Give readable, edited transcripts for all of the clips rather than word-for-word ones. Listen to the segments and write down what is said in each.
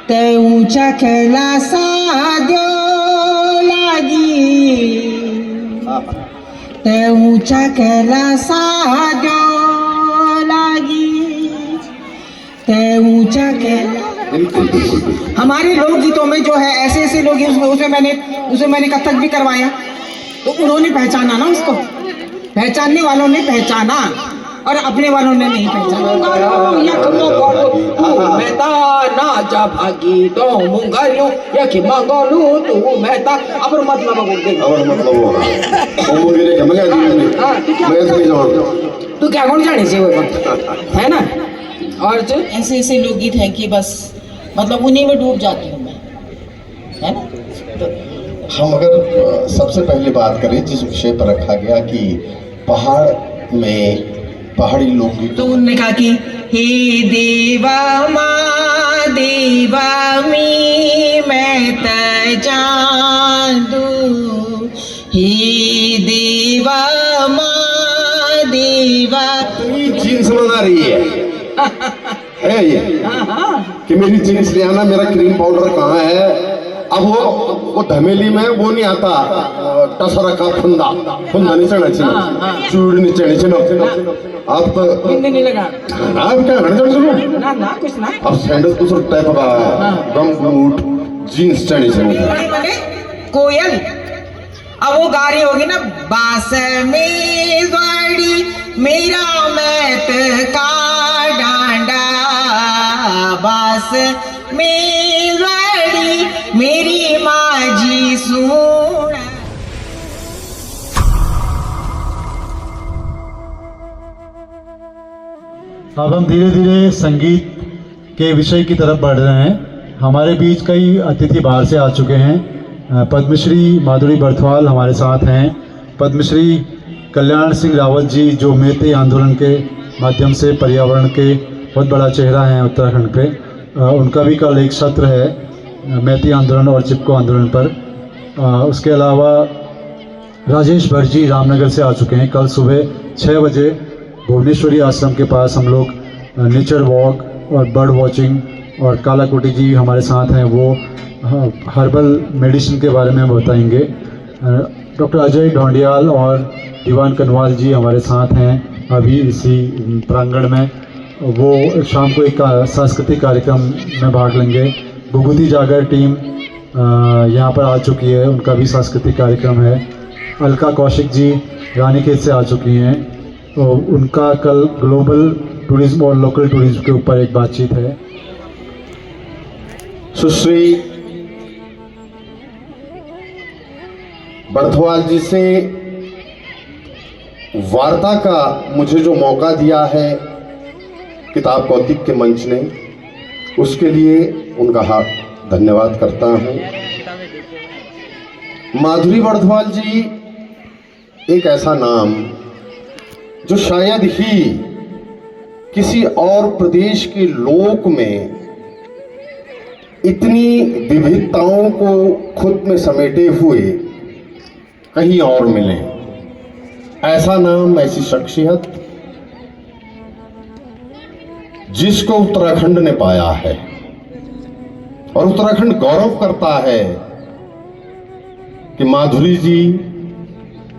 ते ऊंचा कैलासा द्यो लागी, ते ऊंचा कैलासा द्यो लागी, ते ऊंचा हमारे लोकगीतों में जो है ऐसे ऐसे लोग हैं, उसमें मैंने कथक भी करवाया, तो उन्होंने पहचाना ना उसको, पहचानने वालों ने पहचाना और अपने वालों ने नहीं पहचाना। नाचा भागी तो मुंगारियों यकी मंगलू तू मेहता अब मतलब बोल दे, अब मतलब वो मुंगरे के मैं तू क्या कौन जाने से वो है ना। और जो ऐसे ऐसे लोकगीत हैं कि बस मतलब उन्हीं में डूब जाती हूँ मैं, है ना। तो हम अगर सबसे पहले बात करें जिस विषय पर रखा गया कि पहाड़ में पहाड़ी लोकगीत, तो उन्होंने कहा कि हे देवा माँ देवा मी मैं त जादू, हे देवा माँ देवा। जीन्स बना रही है ये कि मेरी जीन्स ले आना, मेरा क्रीम पाउडर कहाँ है। अब वो धमेली में वो नहीं आता, टसरा का फुंदा नहीं चढ़ना चाहिए, चूड़ नहीं चढ़नी चाहिए। आप तो नहीं लगा आप क्या ना कुछ ना। अब सैंडल दूसरे टाइप का गम बूट जीन्स चढ़नी चाहिए। कोयल अब वो गा रही होगी ना, बास में गाड़ी मेरा मैत का डांडा, बास में गाड़ी मेरी माजी सुना। अब हम धीरे धीरे संगीत के विषय की तरफ बढ़ रहे हैं। हमारे बीच कई अतिथि बाहर से आ चुके हैं। पद्मश्री माधुरी बर्थवाल हमारे साथ हैं। पद्मश्री कल्याण सिंह रावत जी जो मैती आंदोलन के माध्यम से पर्यावरण के बहुत बड़ा चेहरा हैं उत्तराखंड पे, उनका भी कल एक सत्र है मैती आंदोलन और चिपको आंदोलन पर। उसके अलावा राजेश भट्ट जी रामनगर से आ चुके हैं। कल सुबह 6 बजे भुवनेश्वरी आश्रम के पास हम लोग नेचर वॉक और बर्ड वॉचिंग, और कालाकोटी जी हमारे साथ हैं, वो हर्बल मेडिसिन के बारे में बताएंगे। डॉक्टर अजय ढोंडियाल और दीवान कनवाल जी हमारे साथ हैं अभी इसी प्रांगण में, वो शाम को एक सांस्कृतिक कार्यक्रम में भाग लेंगे। भुगुती जागर टीम यहाँ पर आ चुकी है, उनका भी सांस्कृतिक कार्यक्रम है। अलका कौशिक जी रानीखेत से आ चुकी हैं, तो उनका कल ग्लोबल टूरिज्म और लोकल टूरिज्म के ऊपर एक बातचीत है। सुश्री बर्थवाल जी से वार्ता का मुझे जो मौका दिया है किताब कौतिक के मंच ने, उसके लिए उनका धन्यवाद करता हूं। माधुरी बर्थवाल जी एक ऐसा नाम जो शायद ही किसी और प्रदेश के लोक में इतनी विविधताओं को खुद में समेटे हुए कहीं और मिले। ऐसा नाम, ऐसी शख्सियत जिसको उत्तराखंड ने पाया है, और उत्तराखंड गौरव करता है कि माधुरी जी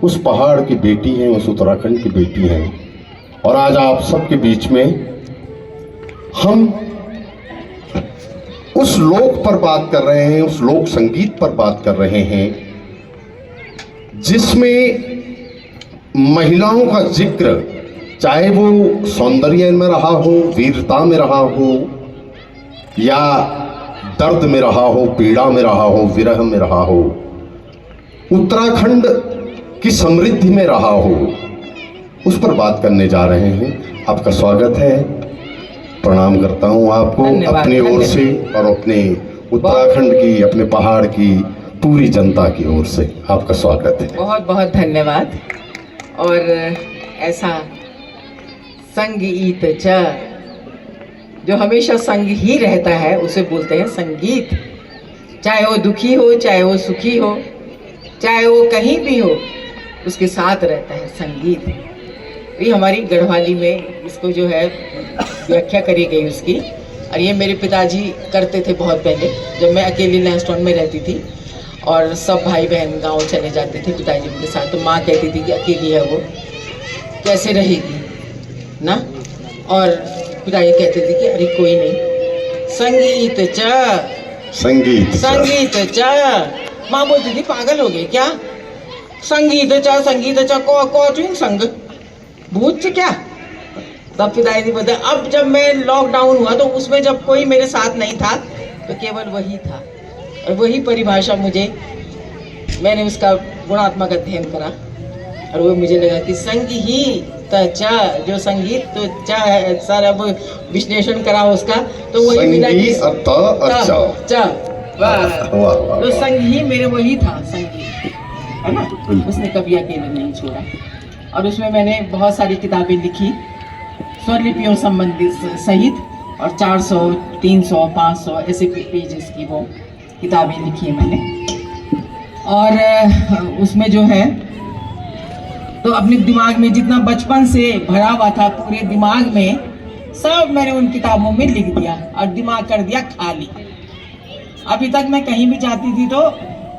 उस पहाड़ की बेटी हैं, उस उत्तराखंड की बेटी हैं। और आज आप सबके बीच में हम उस लोक पर बात कर रहे हैं, उस लोक संगीत पर बात कर रहे हैं जिसमें महिलाओं का जिक्र, चाहे वो सौंदर्य में रहा हो, वीरता में रहा हो, या दर्द में रहा हो, पीड़ा में रहा हो, विरह में रहा हो, उत्तराखंड की समृद्धि में रहा हो, उस पर बात करने जा रहे हैं। आपका स्वागत है, प्रणाम करता हूं आपको अपनी ओर से और अपने उत्तराखंड की, अपने पहाड़ की पूरी जनता की ओर से आपका स्वागत है। बहुत बहुत धन्यवाद। और ऐसा संगीत जो हमेशा संग ही रहता है उसे बोलते हैं संगीत। चाहे वो दुखी हो, चाहे वो सुखी हो, चाहे वो कहीं भी हो, उसके साथ रहता है संगीत। ये हमारी गढ़वाली में इसको जो है व्याख्या करी गई उसकी और ये मेरे पिताजी करते थे बहुत पहले, जब मैं अकेली लैंसडाउन में रहती थी और सब भाई बहन गांव चले जाते थे पिताजी के साथ, तो माँ कहती थी कि अकेली है वो, कैसे रहेगी ना। और पिताजी कहते थे कि अरे कोई नहीं, संगीत संगीत चा। माँ बोलती थी पागल हो गए क्या, संगीत चा को संग भूत क्या। तब पिताजी बोलते, अब जब मैं लॉकडाउन हुआ तो उसमें जब कोई मेरे साथ नहीं था तो केवल वही था, और वही परिभाषा मैंने उसका गुणात्मक अध्ययन करा, और वो मुझे लगा कि संगीत चा, जो संगीत तो चा है, सारा वो विश्लेषण करा उसका, तो वही मिला कि चा। तो संगीत मेरे वही था, संगीत है ना। उसने कभी अकेले नहीं छोड़ा, और उसमें मैंने बहुत सारी किताबें लिखी स्वरलिपियों संबंधित सहित, और 400, 300, 500 ऐसे पेजेस की वो किताबें लिखी है मैंने। और उसमें जो है तो अपने दिमाग में जितना बचपन से भरा हुआ था, पूरे दिमाग में सब मैंने उन किताबों में लिख दिया और दिमाग कर दिया खाली। अभी तक मैं कहीं भी जाती थी तो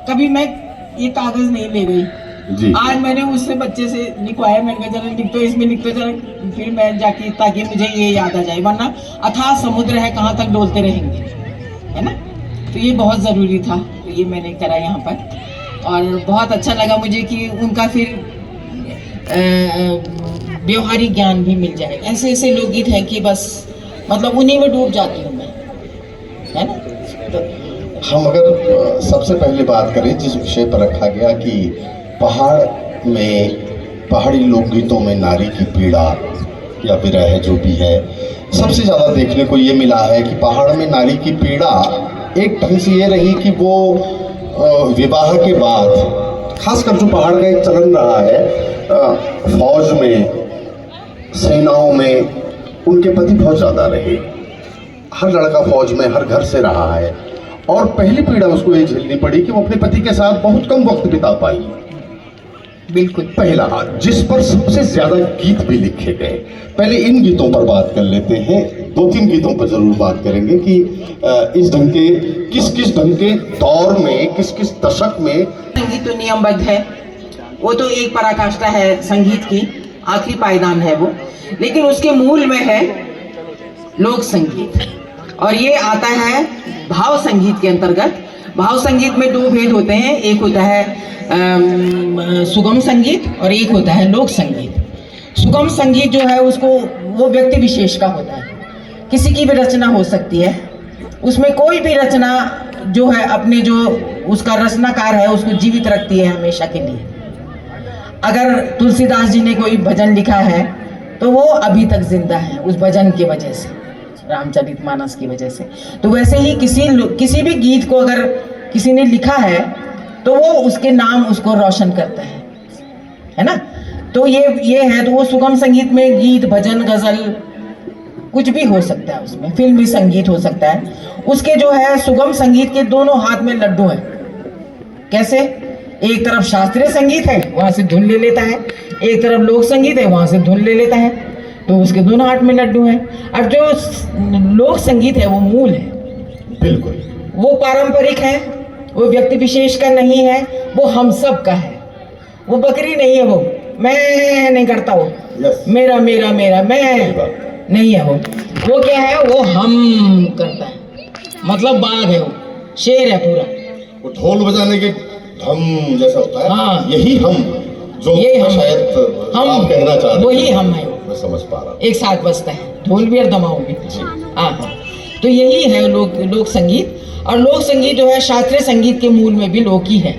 कभी मैं ये कागज नहीं ले गई जी। आज मैंने उससे बच्चे से लिखवाया, मैंने कहा जरा लिख तो इसमें लिख तो जरा, फिर मैं जाके, ताकि मुझे ये याद आ जाए, वरना अथाह समुद्र है, कहाँ तक डोलते रहेंगे, है ना। तो ये बहुत ज़रूरी था, तो ये मैंने करा यहाँ पर, और बहुत अच्छा लगा मुझे कि उनका फिर व्यवहारिक ज्ञान भी मिल जाए। ऐसे ऐसे लोकगीत हैं कि बस मतलब उन्हीं में डूब जाती हूँ मैं, है ना। तो हम अगर सबसे पहले बात करें जिस विषय पर रखा गया कि पहाड़ में, पहाड़ी लोकगीतों में नारी की पीड़ा या विरह जो भी है, सबसे ज़्यादा देखने को ये मिला है कि पहाड़ में नारी की पीड़ा एक ढंग से ये रही कि वो विवाह के बाद, खासकर जो पहाड़ का एक चलन रहा है, फौज में, सेनाओं में उनके पति बहुत ज़्यादा रहे। हर लड़का फौज में, हर घर से रहा है, और पहली पीड़ा उसको ये झेलनी पड़ी कि वो अपने पति के साथ बहुत कम वक्त बिता पाई। बिल्कुल पहला हाथ जिस पर सबसे ज्यादा गीत भी लिखे गए। पहले इन गीतों पर बात कर लेते हैं, 2-3 गीतों पर जरूर बात करेंगे कि इस ढंग के किस ढंग के दौर में, किस दशक में। संगीत तो नियमबद्ध है, वो तो एक पराकाष्ठा है संगीत की, आखिरी पायदान है वो, लेकिन उसके मूल में है लोक संगीत, और ये आता है भाव संगीत के अंतर्गत। भाव संगीत में 2 भेद होते हैं, एक होता है सुगम संगीत और एक होता है लोक संगीत। सुगम संगीत जो है उसको, वो व्यक्ति विशेष का होता है, किसी की भी रचना हो सकती है, उसमें कोई भी रचना जो है अपने जो उसका रचनाकार है उसको जीवित रखती है हमेशा के लिए। अगर तुलसीदास जी ने कोई भजन लिखा है तो वो अभी तक जिंदा है उस भजन की वजह से, रामचरितमानस की वजह से। तो वैसे ही किसी भी गीत को अगर किसी ने लिखा है तो वो उसके नाम उसको रोशन करता है ना। तो ये है, तो वो सुगम संगीत में गीत, भजन, गजल कुछ भी हो सकता है, उसमें फिल्मी संगीत हो सकता है। उसके जो है सुगम संगीत के दोनों हाथ में लड्डू हैं। कैसे? एक तरफ शास्त्रीय संगीत है, वहां से धुन ले लेता है, एक तरफ लोक संगीत है, वहां से धुन ले लेता है, तो उसके दोनों हाथ में लड्डू हैं। और जो लोक संगीत है वो मूल है, बिल्कुल वो पारंपरिक है, वो व्यक्ति विशेष का नहीं है, वो हम सब का है। वो बकरी नहीं है, वो मैं नहीं करता, वो मेरा मेरा मेरा मैं नहीं है, वो क्या है, वो हम करता है, मतलब बाघ है, वो शेर है पूरा। वो ढोल बजाने के धम जैसा होता है। हाँ, यही हम, जो ये हम शायद हम कहना चाह रहे, वही हम है, मैं समझ पा रहा हूँ। एक साथ बजता है, ढोल भी और दमाऊ भी। हाँ, तो यही है लोक संगीत। और लोक संगीत जो है शास्त्रीय संगीत के मूल में भी लोक ही है।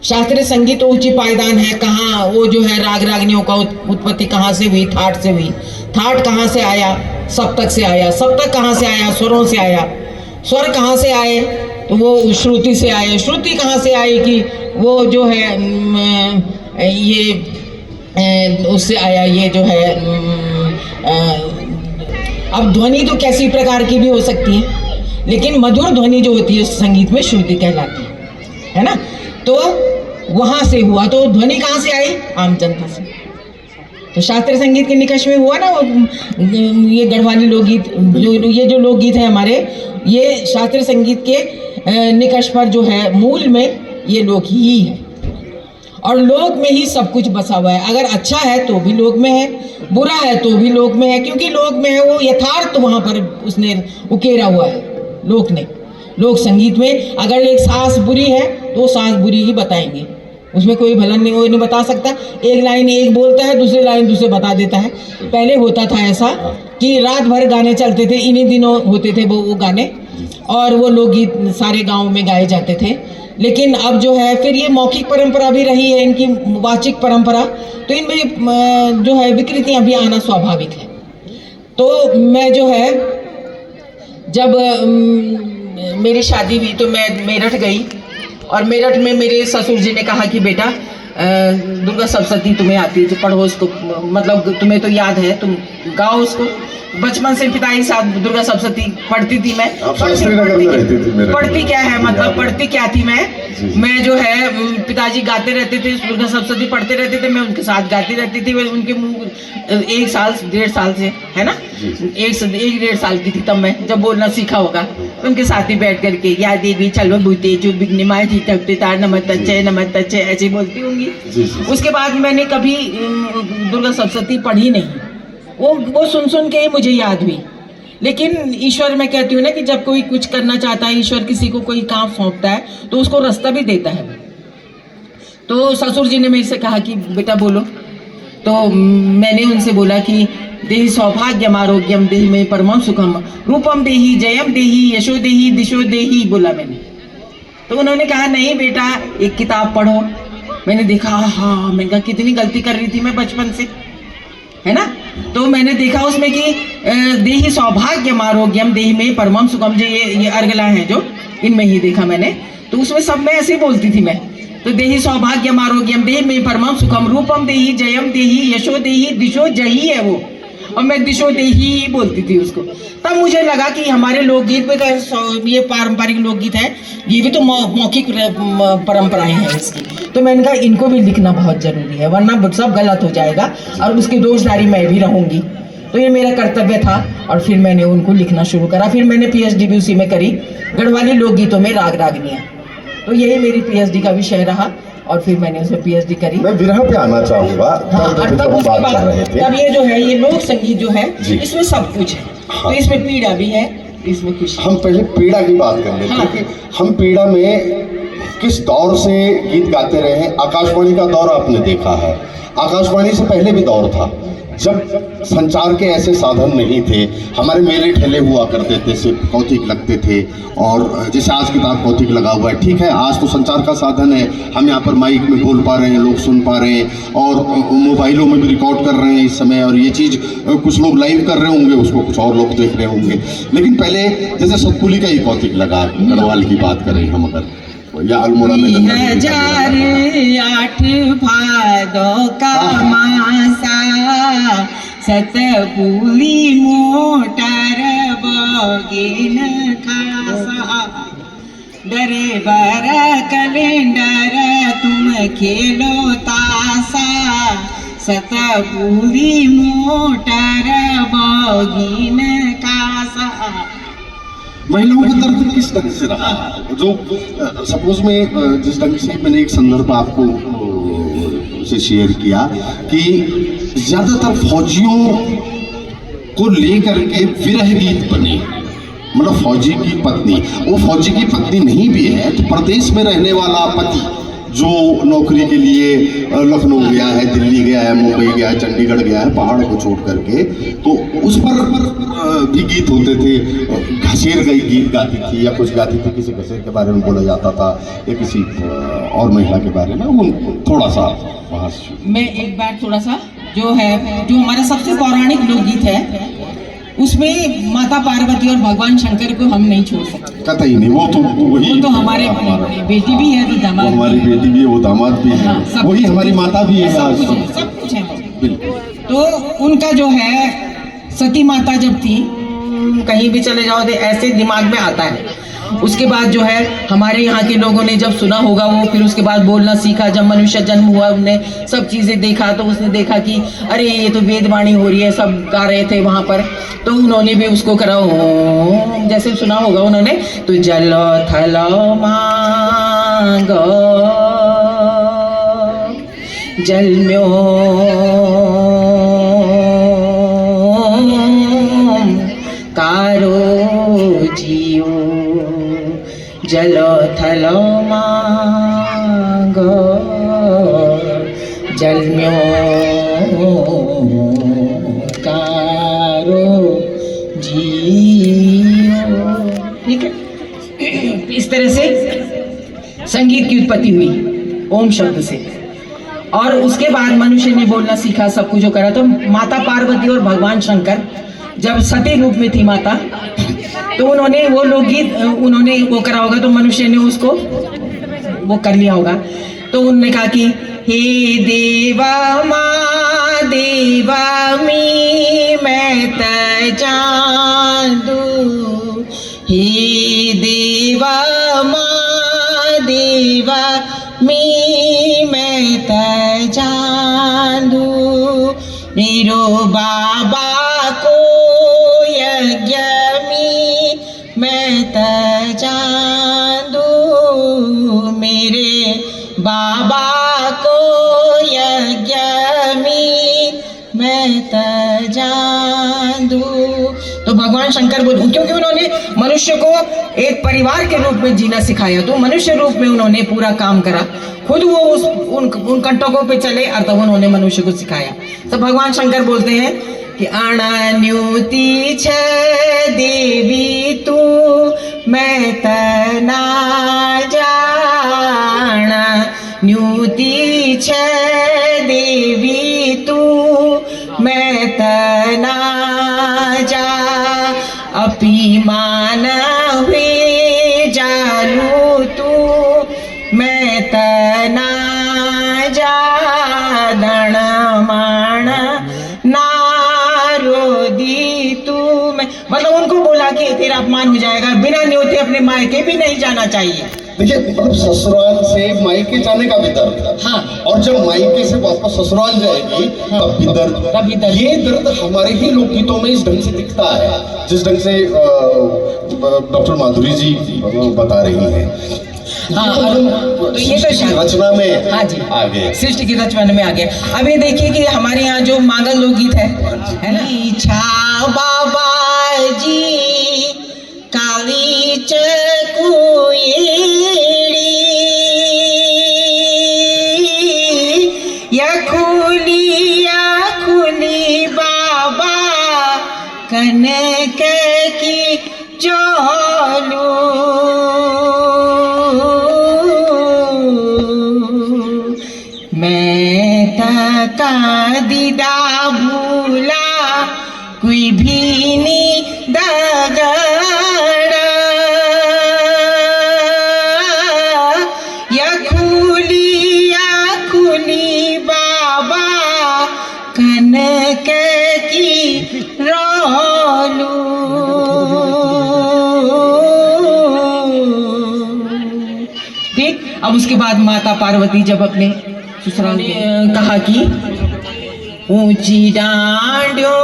शास्त्रीय संगीत तो ऊंची पायदान है, कहाँ वो जो है राग रागनियों का उत्पत्ति कहाँ से हुई, थाट से हुई। थाट कहाँ से आया? सप्तक से आया। सप्तक कहाँ से आया? स्वरों से आया। स्वर कहाँ से आए? तो वो श्रुति से आए। श्रुति कहाँ से आई? कि वो जो है ये उससे आया, ये जो है अब ध्वनि तो कैसी प्रकार की भी हो सकती है, लेकिन मधुर ध्वनि जो होती है संगीत में श्रुति कहलाती है ना। तो वहां से हुआ, तो ध्वनि कहाँ से आई? आम जनता से। तो शास्त्रीय संगीत के निकष में हुआ ना वो ये गढ़वाली लोकगीत, ये जो लोकगीत है हमारे, ये शास्त्रीय संगीत के निकष पर जो है मूल में ये लोक ही है, और लोक में ही सब कुछ बसा हुआ है। अगर अच्छा है तो भी लोक में है, बुरा है तो भी लोक में है, क्योंकि लोक में है वो यथार्थ वहाँ पर उसने उकेरा हुआ है लोक ने। लोक संगीत में अगर एक सांस बुरी है तो सांस बुरी ही बताएंगे, उसमें कोई भला नहीं, वो नहीं बता सकता। एक लाइन एक बोलता है, दूसरी लाइन दूसरे बता देता है। पहले होता था ऐसा कि रात भर गाने चलते थे, इन्हीं दिनों होते थे वो गाने, और वो लोकगीत सारे गाँव में गाए जाते थे। लेकिन अब जो है फिर ये मौखिक परंपरा भी रही है, इनकी वाचिक परंपरा, तो इनमें जो है विकृतियाँ भी आना स्वाभाविक है। तो मैं जो है जब मेरी शादी हुई तो मैं मेरठ गई, और मेरठ में मेरे ससुर जी ने कहा कि बेटा दुर्गा सप्तशती तुम्हें आती है तो पढ़ो उसको, मतलब तुम्हें तो याद है, तुम गाओ उसको। बचपन से पिताजी साथ दुर्गा सप्तशती पढ़ती थी मैं। पढ़ती क्या है, मतलब पढ़ती क्या थी मैं जो है पिताजी गाते रहते थे, दुर्गा सप्तशती पढ़ते रहते थे, मैं उनके साथ गाती रहती थी। उनके मुँह 1 साल 1.5 साल से है ना, 1-1.5 साल की थी तब मैं जब बोलना सीखा होगा, तो उनके साथ ही बैठ करके या देवी चलो बूते जो बिगनी माए थी तकते तार नमत तच्चे ऐसे बोलती होंगी। उसके बाद मैंने कभी दुर्गा सप्तशती पढ़ी नहीं, वो सुन के ही मुझे याद हुई। लेकिन ईश्वर, मैं कहती हूँ ना कि जब कोई कुछ करना चाहता है, ईश्वर किसी को कोई काम सौंपता है तो उसको रास्ता भी देता है। तो ससुर जी ने मेरे से कहा कि बेटा बोलो, तो मैंने उनसे बोला कि देहि सौभाग्यम आरोग्यम देहि में परमं सुखम रूपम देहि जयम देहि यशो देहि दिशो देहि बोला मैंने। तो उन्होंने कहा नहीं बेटा एक किताब पढ़ो। मैंने देखा, हाँ मैंने कहा कितनी गलती कर रही थी मैं बचपन से, है ना। तो मैंने देखा उसमें कि देहि सौभाग्यम आरोग्यम देहि में परमं सुखम, जो ये अर्गला है जो इनमें ही देखा मैंने, तो उसमें सब में ऐसे ही बोलती थी मैं। तो देहि सौभाग्यम आरोग्यम देहि में परमं सुखम रूपम देहि जयम देहि यशो देहि दिशो जही है वो, और मैं दिशो देही बोलती थी उसको। तब मुझे लगा कि हमारे लोकगीत में ये पारंपरिक लोकगीत है, ये भी तो मौखिक परंपराएं हैं इसकी। तो मैंने कहा इनको भी लिखना बहुत जरूरी है, वरना सब गलत हो जाएगा और उसकी दोषदारी मैं भी रहूंगी। तो ये मेरा कर्तव्य था, और फिर मैंने उनको लिखना शुरू करा। फिर मैंने PhD भी उसी में करी, गढ़वाली लोकगीतों में राग रागनियाँ। तो यही मेरी PhD का विषय रहा, और फिर मैंने उसमें PhD करी। मैं विरह पे आना चाहूंगा। हाँ, और तब उसके बाद तब ये जो है ये लोक संगीत जो है इसमें सब कुछ है। हाँ। तो इसमें पीड़ा भी है, इसमें खुशी। हम पहले पीड़ा की बात कर लेते हैं कि हम पीड़ा में किस दौर से गीत गाते रहे हैं। आकाशवाणी का दौर आपने देखा है, आकाशवाणी से पहले भी दौर था जब संचार के ऐसे साधन नहीं थे। हमारे मेले ठेले हुआ करते थे, सिर्फ कौतिक लगते थे, और जैसे आज की बात कौतिक लगा हुआ है, ठीक है आज तो संचार का साधन है, हम यहाँ पर माइक में बोल पा रहे हैं, लोग सुन पा रहे हैं, और मोबाइलों में भी रिकॉर्ड कर रहे हैं इस समय, और ये चीज़ कुछ लोग लाइव कर रहे होंगे, उसको कुछ और लोग देख रहे होंगे। लेकिन पहले जैसे सतपुली का ही कौतिक लगा, गढ़वाल की बात करें हम अगर, या अल्मोड़ा में 2008 भादो का मासा सतपुली मोटर बगिन खासा डरे बर कैलेंडर तुम खेलो तासा सतपुली मोटर बगिन खासा। महिलाओं का दर्द किस तरह से रहा, जो सपोज में जिस ढंग से मैंने एक संदर्भ आपको से शेयर किया कि ज्यादातर फौजियों को लेकर के विरह गीत बने, मतलब फौजी की पत्नी, वो फौजी की पत्नी नहीं भी है तो प्रदेश में रहने वाला पति जो नौकरी के लिए लखनऊ गया है, दिल्ली गया है, मुंबई गया है, चंडीगढ़ गया है, पहाड़ को छोड़ करके, तो उस पर भी गीत होते थे। घसेर गई गीत गाती थी या कुछ गाती थी, किसी घसेर के बारे में बोला जाता था या किसी और महिला के बारे में। वो थोड़ा सा वहाँ मैं एक बार थोड़ा सा जो हमारा सबसे पौराणिक लोकगीत है उसमें माता पार्वती और भगवान शंकर को हम नहीं छोड़ सकते, कतई नहीं। वो तो हमारे बेटी भी है, तो दामाद हमारी बेटी भी है, वो दामाद भी है, वही हमारी माता भी है, सब कुछ है। तो उनका जो है सती माता जब थी, कहीं भी चले जाओ तो ऐसे दिमाग में आता है। उसके बाद जो है हमारे यहाँ के लोगों ने जब सुना होगा वो, फिर उसके बाद बोलना सीखा। जब मनुष्य जन्म हुआ उनने सब चीज़ें देखा, तो उसने देखा कि अरे ये तो वेदवाणी हो रही है, सब गा रहे थे वहाँ पर, तो उन्होंने भी उसको करा ओम, जैसे सुना होगा उन्होंने, तो जल थल मांग जलम्यो कारो जियो जल थल मांग जलम्यो कारो जियो। ठीक है, इस तरह से संगीत की उत्पत्ति हुई ओम शब्द से। और उसके बाद मनुष्य ने बोलना सीखा, सब कुछ जो करा। तो माता पार्वती और भगवान शंकर जब सती रूप में थी माता, तो उन्होंने वो लोकगीत उन्होंने वो करा होगा, तो मनुष्य ने उसको वो कर लिया होगा। तो उन्होंने कहा कि हे देवा माँ देवा मी मैं त जादू, हे देवा माँ देवा मी मैं त जादू, मेरो बाबा को यज्ञ में मैं त जादू, मेरे बाबा को यज्ञ में मैं त जादू। तो भगवान शंकर बोल, क्योंकि उन्होंने मनुष्य को एक परिवार के रूप में जीना सिखाया, तो मनुष्य रूप में उन्होंने पूरा काम करा, खुद वो उन कंटकों पे चले और तब उन्होंने मनुष्य को सिखाया। तो भगवान शंकर बोलते हैं कि अणन्युति छ देवी तू मैं तना जाना, न्युति छ देवी तू मैं तना जा, अपी मान हुए जालू तू मैं तना जा, दण माण नारोदी तू मैं, मतलब उनको बोला कि तेरा अपमान हो जाएगा, बिना न्योते अपने मायके भी नहीं जाना चाहिए। देखिए, मतलब ससुराल से मायके जाने का भी दर्द, हाँ, और जब मायके से वापस ससुराल जाएगी तब भी दर्द। ये दर्द हमारे ही लोकगीतों में इस ढंग से दिखता है, जिस ढंग से डॉक्टर माधुरी जी बता रही हैं। हाँ, तो ये तो रचना में हाँ जी आ गए, सृष्टि की रचना में आ गया। अब ये देखिए कि हमारे यहाँ जो मांगल लोकगीत है ना, इच्छा बाबा जी काली चकुएड़ी, या खुली बाबा कनक की चोलू, मैं तका दीदा भूला कोई भी नहीं दगड़ा, या खुली बाबा कनक की रोलू। ठीक, अब उसके बाद माता पार्वती जब अपने ससुराल ने कहा कि ऊंची डांडियो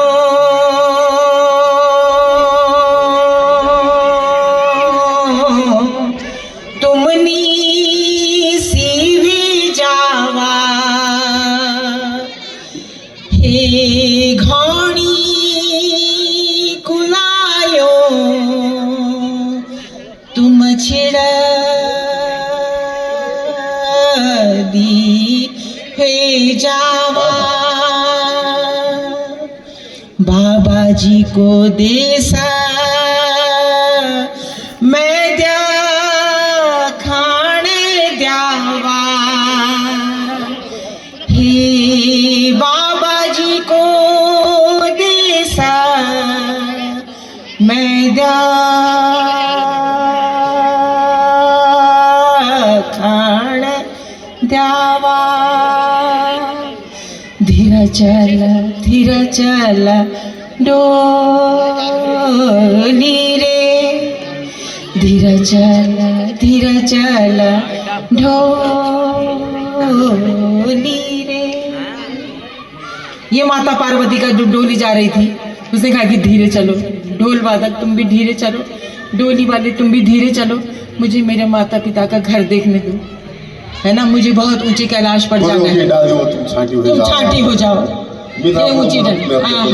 तुमनी सीवी जावा, हे घोड़ी कुलायो तुम छिड़ दी हे जावा, बाबा जी को देसा मैं द्या खाने द्यावा, हे बाबा जी को देसा मैं द्या खाने द्यावा, धीरे चल डोली रे, धीरे धीरा चला ढोली रे। ये माता पार्वती का जो डोली जा रही थी, उसने कहा कि धीरे चलो, ढोल वादक तुम भी धीरे चलो, डोली वाले तुम भी धीरे चलो, मुझे मेरे माता पिता का घर देखने दो, है ना, मुझे बहुत ऊंचे कैलाश पर जाना है। तुम छांटी हो जाओ, ये ऊंची डाली, हाँ,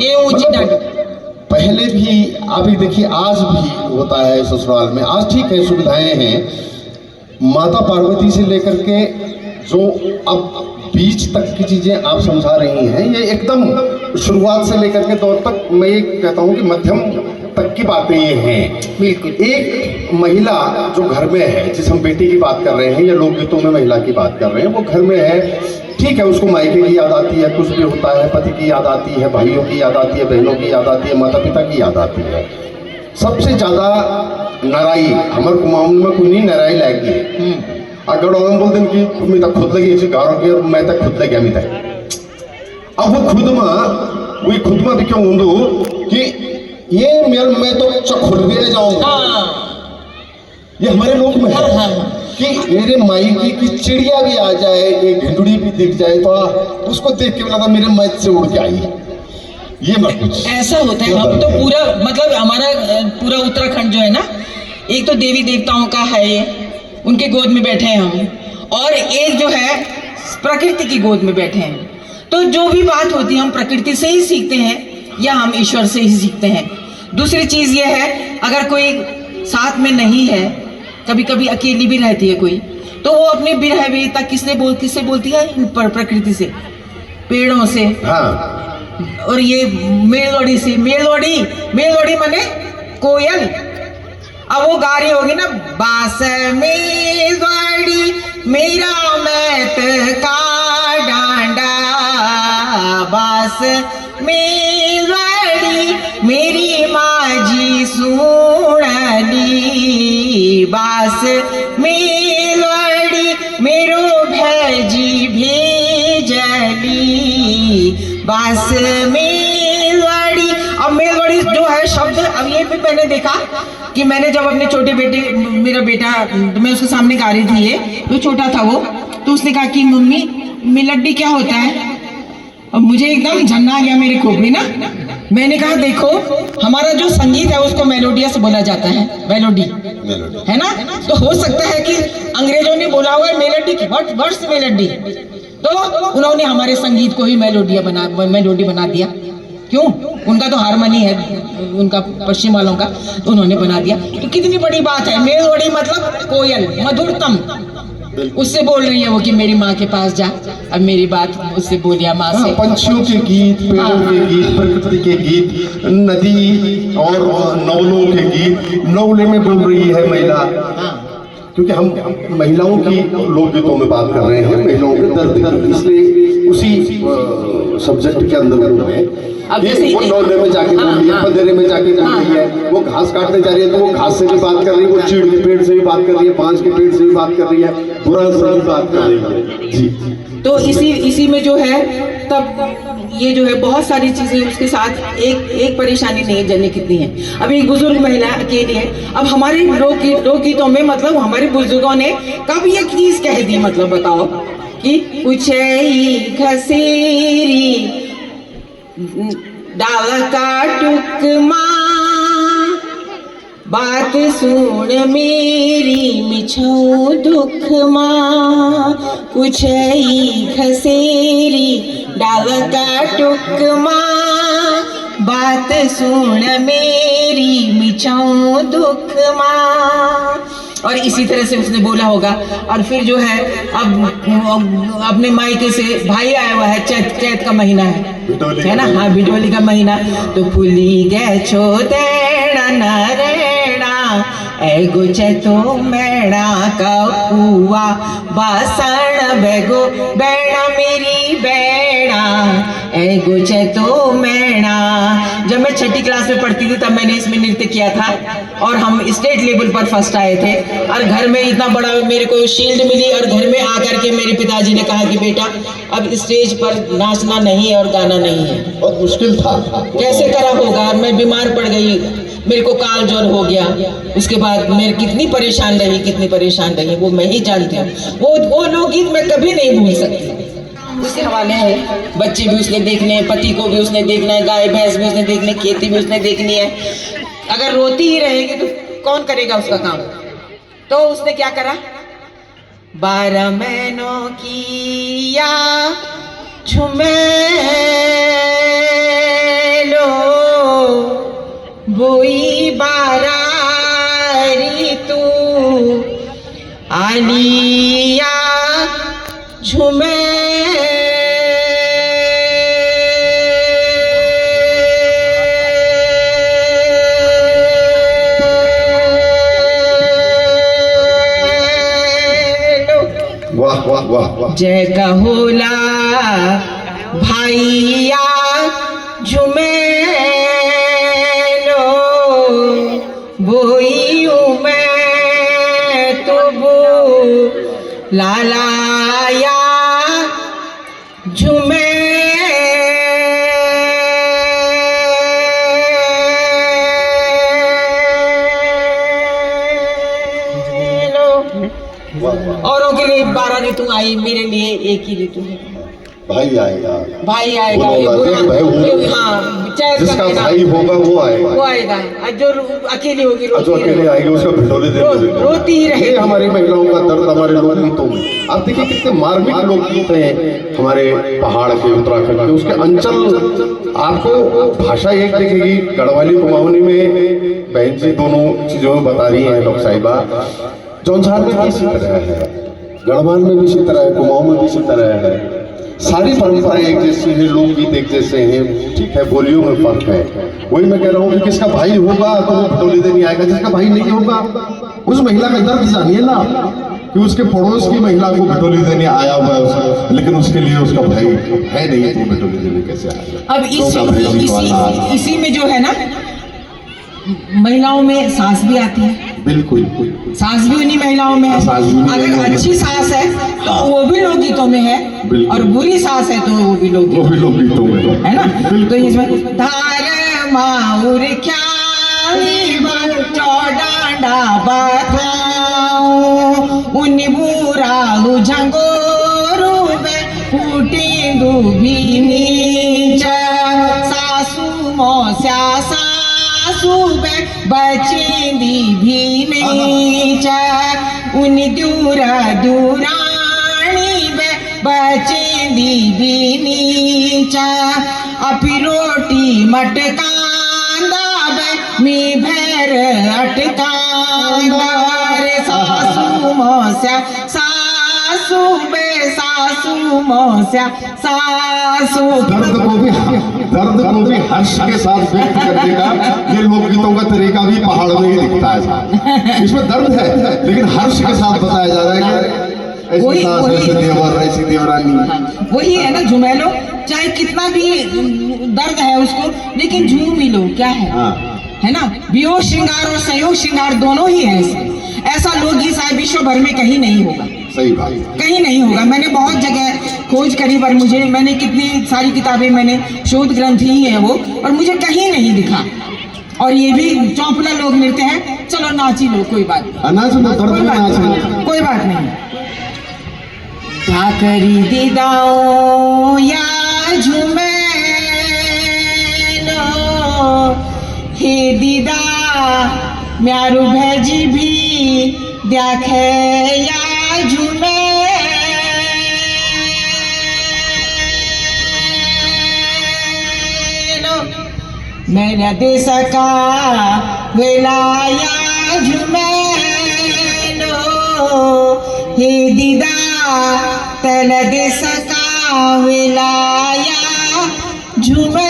ये ऊंची डाली। पहले भी अभी देखिए, आज भी होता है ससुराल में। आज ठीक है, सुविधाएं हैं, माता पार्वती से लेकर के जो अब बीच तक की चीजें आप समझा रही हैं, ये एकदम शुरुआत से लेकर के दौर तक मैं ये कहता हूँ कि मध्यम तक की बातें ये हैं। बिल्कुल। एक महिला जो घर में है, जिस हम बेटी की बात कर रहे हैं या लोकगीतों में महिला की बात कर रहे हैं, वो घर में है, ठीक है, उसको मायके की याद आती है, कुछ भी होता है, पति की याद आती है, भाइयों की याद आती है, बहनों की याद आती है, माता पिता की याद आती है। सबसे ज्यादा नराई हमारे कुमाऊं में कोई नहीं नराई लाएगी। अगर हम बोल दें कि मैं तक खुद लगी ऐसे गारों के, मैं तक खुद लग गया मैं तक। अब वो खुद में भी क्यों हूँ कि ये मैं तो खुद भी रह जाऊंगा। ये हमारे लोक में है कि मेरे मायके की चिड़िया भी आ जाए, एक ढिंडुड़ी भी दिख जाए तो उसको देख के लगा मेरे मैच से उड़ के आई। ये मत कुछ ऐसा होता है। हम तो पूरा मतलब हमारा पूरा उत्तराखंड जो है ना, एक तो देवी देवताओं का है, ये उनके गोद में बैठे हैं हम, और एक जो है प्रकृति की गोद में बैठे हैं। तो जो भी बात होती है हम प्रकृति से ही सीखते हैं या हम ईश्वर से ही सीखते हैं। दूसरी चीज ये है, अगर कोई साथ में नहीं है, कभी कभी अकेली भी रहती है कोई, तो वो अपनी विरह वेदना किससे बोलती है? प्रकृति से, पेड़ों से, हाँ। और ये मेलवड़ी से, मेलवड़ी माने कोयल। अब वो गा रही होगी ना, बास मेलवड़ी मेरा मैत का डांडा, बास मेलवड़ी मेरी माझी सुनली, बास मेलवड़ी मेरो भैजी भेजली, बास मेलवड़ी। अब मेलवड़ी जो है शब्द, अब ये भी मैंने देखा कि मैंने जब अपने छोटे बेटे, मेरा बेटा, मैं उसके सामने गा रही थी, ये तो छोटा था वो, तो उसने कहा कि मम्मी मेलडी क्या होता है? अब मुझे एकदम झन्ना आ गया मेरे खोपड़ी ना। मैंने कहा देखो, हमारा जो संगीत है उसको मेलोडिया से बोला जाता है, मेलोडी है ना। तो हो सकता है कि अंग्रेजों ने बोला होगा मेलोडी, व्हाट्स मेलोडी, तो उन्होंने हमारे संगीत को ही मेलोडी बना दिया। क्यों? उनका तो हारमोनी है, उनका पश्चिम वालों का, तो उन्होंने बना दिया। तो कितनी बड़ी बात है। मेलवड़ी मतलब कोयल, मधुरतम। उससे बोल रही है वो कि मेरी माँ के पास जा। अब मेरी बात उससे बोलिया माँ से। पंछियों के गीत, पेड़ों के गीत, प्रकृति के गीत, नदी और नवलों के गीत, नवले में बोल रही है महिला। क्योंकि हम महिलाओं की लोकगीतों में बात कर रहे हैं, महिलाओं के दर्द की, इसलिए उसी सब्जेक्ट के अंदर में वो नौले में जाके बोल रही है, पंदेरे में जाके बोल रही है, वो घास काटने जा रही है तो वो घास से भी बात कर रही है, वो चीड़ के पेड़ से भी बात कर रही है, बांस के पेड़ से भी बात कर रही है, बुरा से भी बात कर रही है जी। तो इसी में जो है, तब ये जो है बहुत सारी चीजें उसके साथ, एक परेशानी नहीं है, जाने कितनी है। अब एक बुजुर्ग महिला अकेली है। अब हमारे लोकगीतों में मतलब हमारे बुजुर्गों ने कब ये चीज कह दी, मतलब बताओ कि कुछ घसेरी डाल का टुकमा, बात सुन मेरी मिछो दुख माँ, कुछ घसेरी डाल का टुकमा, बात सुन मेरी मिछो दुख माँ। और इसी तरह से उसने बोला होगा। और फिर जो है अब अपने मायके से भाई आया हुआ है, चैत का महीना है ना, हाँ बिडोली का महीना। तो फुली गए छो देना नरेना, एगो चैतो मेड़ा का हुआ बासण बेगो बेड़ा मेरी बेड़ा, एगो चैतो मेड़ा। जब मैं छठी क्लास में पढ़ती थी तब मैंने इसमें नृत्य किया था और हम स्टेट लेवल पर फर्स्ट आए थे। और घर में इतना बड़ा मेरे को शील्ड मिली और घर में आकर के मेरे पिताजी ने कहा कि बेटा अब स्टेज पर नाचना नहीं है और गाना नहीं है। बहुत मुश्किल था, कैसे करा होगा। मैं बीमार पड़ गई, मेरे को काल ज्वर हो गया, उसके बाद मैं कितनी परेशान रही वो मैं ही जानती हूँ। वो लोकगीत मैं कभी नहीं भूल सकती। उसके हवाले है, बच्चे भी उसने देखने हैं, पति को भी उसने देखना है, गाय भैंस भी उसने देखने, खेती भी उसने देखनी है। अगर रोती ही रहेगी तो कौन करेगा उसका काम? तो उसने क्या करा, 12 महीनों की या झुमेलो बोई बारारी तू आलिया झुमे वाह वाह वाह वाह। जय कहोला भाइया झुमेलो बोई मैं तुबू लालाया झुमे औरों के लिए 12 ऋतु आई, मेरे लिए एक ही ऋतु है। भाई आएगा, भाई आएगा, वो ये बुरा भाई वो- हाँ चैत जिसका का भाई होगा वो आएगा, वो आएगा। और जो अकेली होगी जो रोती अकेले आएगी उसका भिटोले दे रोती ही रहेगी। ये हमारी महिलाओं का दर्द हमारे लोकगीतों में। आप देखिए कितने मार्मिक लोकगीत हैं हमारे पहाड़ के, उत्तराखंड के, उसके अंचल आपको भाषा एक दिखेगी। गढ़वाली कुमाऊनी में बहन जी दोनों चीजों में बता रही है लोक साहिबा। जौनसार में भी इसी तरह है, गढ़वाल में भी इसी तरह है, कुमाऊं में भी इसी तरह है। सारी परंपराएं एक जैसी हैं, लोकगीत एक जैसे हैं, ठीक है, बोलियों में फर्क है। वही मैं कह रहा हूँ कि किसका भाई होगा तो वो भिटोले देने आएगा, जिसका भाई नहीं होगा उस महिला का दर्द जानिए ना, कि उसके पड़ोस की महिला को भिटोली देने आया हुआ है उसका, लेकिन उसके लिए उसका भाई है नहीं तो भिटोली देने कैसे आएगा? अब इसी में जो है ना, महिलाओं में सास भी आती है। बिल्कुल, सास भी उन्हीं महिलाओं में है। सास भी उन्हीं महिलाओं अगर में अच्छी सास है तो वो भी लोकगीतों में है, बिल्कुल। और बुरी सास है तो वो भी लोकगीतों में है ना। तो इसमें धार माउर क्या चौडांडा बताओ उन बुरा झंगोरू फूटी दूभी नीचा सासू मौस्या सासू बचेंदी भी नीचा उन दूरा दूरानी बचेंदी भी नीचा अपी रोटी मटकांदा मी भैर अटकांदा रे सासू मौस्या सासू मौस्या सासू। दर्द को भी हर्ष के साथ व्यक्त करने का ये लोकगीतों का तरीका भी पहाड़ में ही दिखता है। इसमें दर्द है लेकिन हर्ष के साथ बताया जा रहा है कि ऐसी सास, ऐसे देवर, ऐसी देवरानी। वही है ना, झुमेलो चाहे कितना भी दर्द है उसको, लेकिन झूम ही लो, क्या है है ना। वियोग श्रृंगार और संयोग श्रृंगार दोनों ही है इसमें। ऐसा लोकगीत शायद विश्व भर में कहीं नहीं होगा, सही बात, कहीं नहीं होगा। मैंने बहुत जगह खोज करी पर मैंने कितनी सारी किताबें, मैंने शोध ग्रंथ ही है वो, और मुझे कहीं नहीं दिखा। और ये भी चौपला लोग नृत्य है, चलो नाची लो, कोई बात नहीं, कोई बात नहीं। क्या करी दीदाओ या झूमे लो हे दीदा म्यारू भैजी भी देखे या झूमे लो मेरा देश का वेलाया झूमे लो हे दीदा तल देश का वेलाया झूमे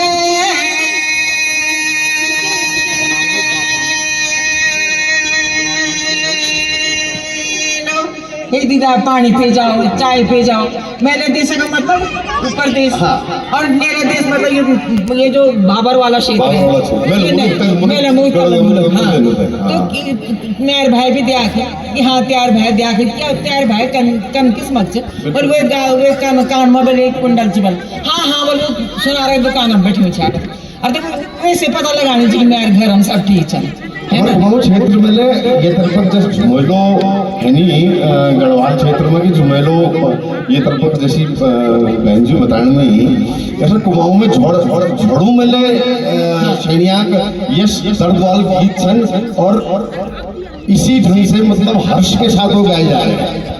हे दीदा पानी पी जाओ, चाय पी जाओ। मेरे देश का मतलब ऊपर देश, और मेरा देश मतलब ये जो बाबर वाला क्षेत्र है, मेरे मुंह तो मेरे भाई भी दिया कि हाँ त्यार भाई दिया क्या त्यार भाई कन किस्मत से, और वे कान में बोले एक कुंडल चिबल हाँ बोलो सुना रहे दुकान में बैठे छे अब देखो वैसे पता लगाने चाहिए मेरे घर हम सब ठीक चले है ना। कुमाऊं क्षेत्र में ये तरफ जैसे झुमेलो है नहीं गढ़वाल क्षेत्र में कि झुमेलो ये तरफ जैसी बहन जी बताने में ही ऐसा कुमाऊं में झोड़ू मेले सैनियाक ये दर्द वाल गीत सन और इसी ढंग से मतलब हर्ष के साथ वो गाए जा रहे हैं।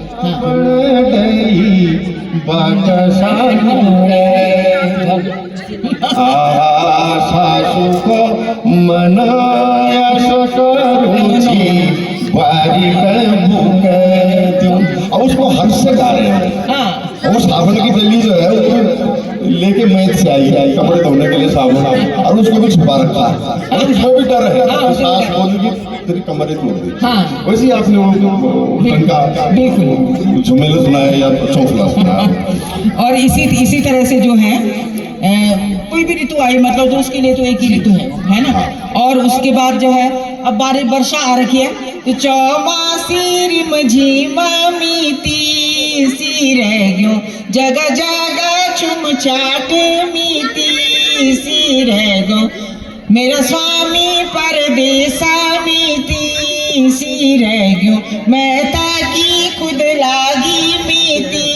सासू को मनाया सकरूची बारी और उसको हर्ष से गा रहे हैं। और साबुन की थैली जो है उसको लेके मैच से आई है कपड़े धोने के लिए साबुन और उसको भी छुपा रखा है और उसको भी डर है सास बोलेगी तेरी कमरे तोड़ दी। वैसे ही आपने वो उनका झुमेला सुनाया या चौफला सुनाया। और इसी तरह से जो है कोई भी ऋतु आई मतलब तो उसके लिए तो एक ही ऋतु है ना। और उसके बाद जो है अब बारिश वर्षा आ रखी है तो चौमासी रिम झिमा मीती सी रह गयो जगह जगह चुम चाट मीती सी रह गयो मेरा स्वामी परदेसा मीती सी रह गयो मैं ताकि खुद लागी मीती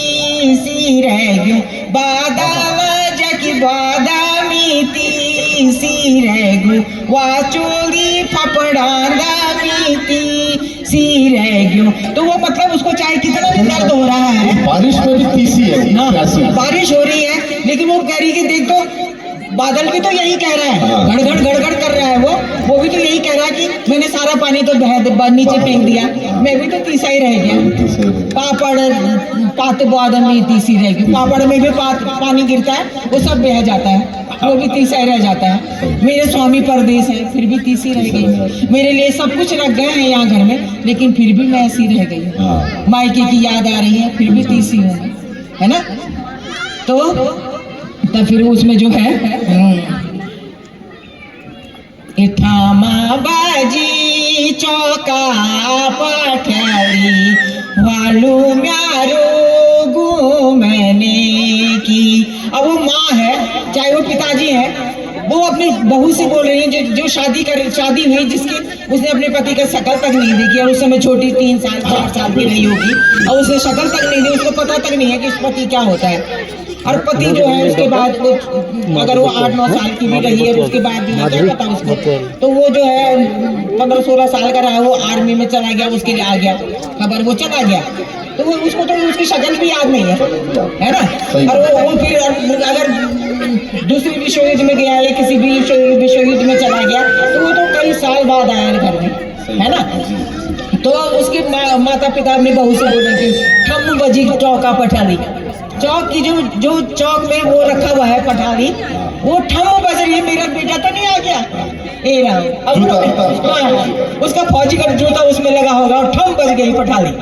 सी रह गयो बादावा जकी बादामीती सी रह गयो वाचोली फपड़ांदा मीती सी रह गयो। तो वो मतलब उसको चाहे कितना भी दर्द हो रहा है बारिश में भी तीसी है ना बारिश हो रही है लेकिन वो कह रही कि देख दो बादल भी तो यही कह रहा है गड़गड़ गड़गड़ कर रहा है वो भी तो यही कह रहा है कि मैंने सारा पानी तो नीचे फेंक दिया मैं भी तो तीसा ही रह गया पापड़ पात बादल में तीसी रह गई पापड़ में भी पानी गिरता है वो सब बह जाता है वो भी तीसा ही रह जाता है। मेरे स्वामी परदेश है फिर भी तीसी रह गई मेरे लिए सब कुछ रख गए हैं यहाँ घर में लेकिन फिर भी मैं ऐसी रह गई मायके की याद आ रही है फिर भी तीसी हूँ है ना। तो फिर उसमें जो है ठामा बाजी चौका पठाली वालू म्यारो गु मैंने की। अब वो माँ है चाहे वो पिताजी है वो अपनी बहू से बोल रही है जो शादी हुई जिसकी उसने अपने पति का शक्ल तक नहीं देखी और उस समय छोटी 3 साल 4 साल की रही होगी और उसने शक्ल तक नहीं दी उसको पता तक नहीं है कि उस पति क्या होता है। और पति जो है उसके बाद वो अगर वो 8-9 साल की भी रही है उसके बाद भी क्या पता उसको तो वो जो है 15-16 साल का रहा वो आर्मी में चला गया उसके लिए आ गया खबर वो चला गया तो वो उसको तो उसकी शक्ल भी याद नहीं है ना। और वो फिर अगर दूसरी विश्व युद्ध में गया या किसी भी विश्व युद्ध में चला गया तो वो तो कई साल बाद आया घर में है ना। तो उसके माता पिता अपनी बहू से बोल रहे थे ठम बजी चौका पठाली चौक की जो चौक में वो रखा हुआ है पठाली वो ठम बज रही है मेरा बेटा तो नहीं आ गया ए राम अब उसका फौजी का जूता उसमें लगा होगा और ठम बज गई पठाली।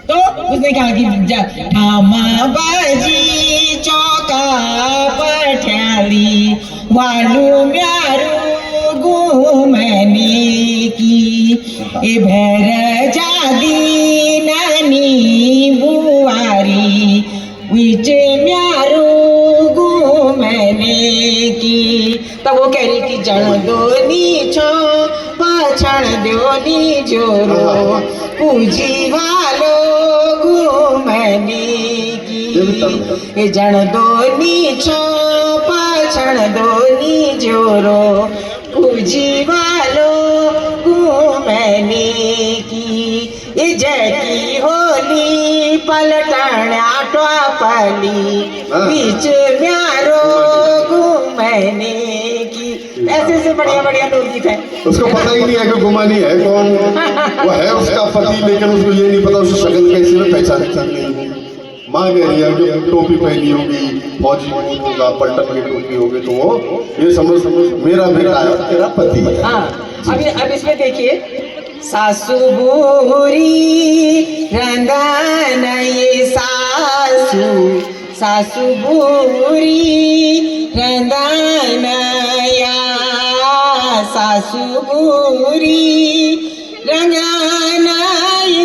तो उसने कहा कि ठामा बाजी चौका पठाली वालू म्यारू गु मैंने की ए भैर जादी नानी बुआरी विचे म्यारू गु मैंने की। तब वो कह रही कि जण दो नीचो पाछण दो नी जोरो पूजी वालो गु मैंने की ए जण दो नीचो पाछण दो नी जोरो पूजी वालो गु मैंने की ए जैकी होली पलटण्या टोपली बीच म्यारो गु मैंने की। ऐसे बढ़िया बढ़िया लोकगीत है उसको पता ही नहीं है कि गुमानी है कौन वो है उसका पति लेकिन उसको ये नहीं पता उसकी शक्ल कैसी में पहचान माँ कह रही है कि टोपी पहनी होगी फौजी होगा पलटन की टोपी होगी तो वो ये समझ मेरा बेटा है तेरा पति है। अब इसमें देखिए सासू बुरी रंगन ये सासू बुरी रंगन या सासू बुरी रंगन ये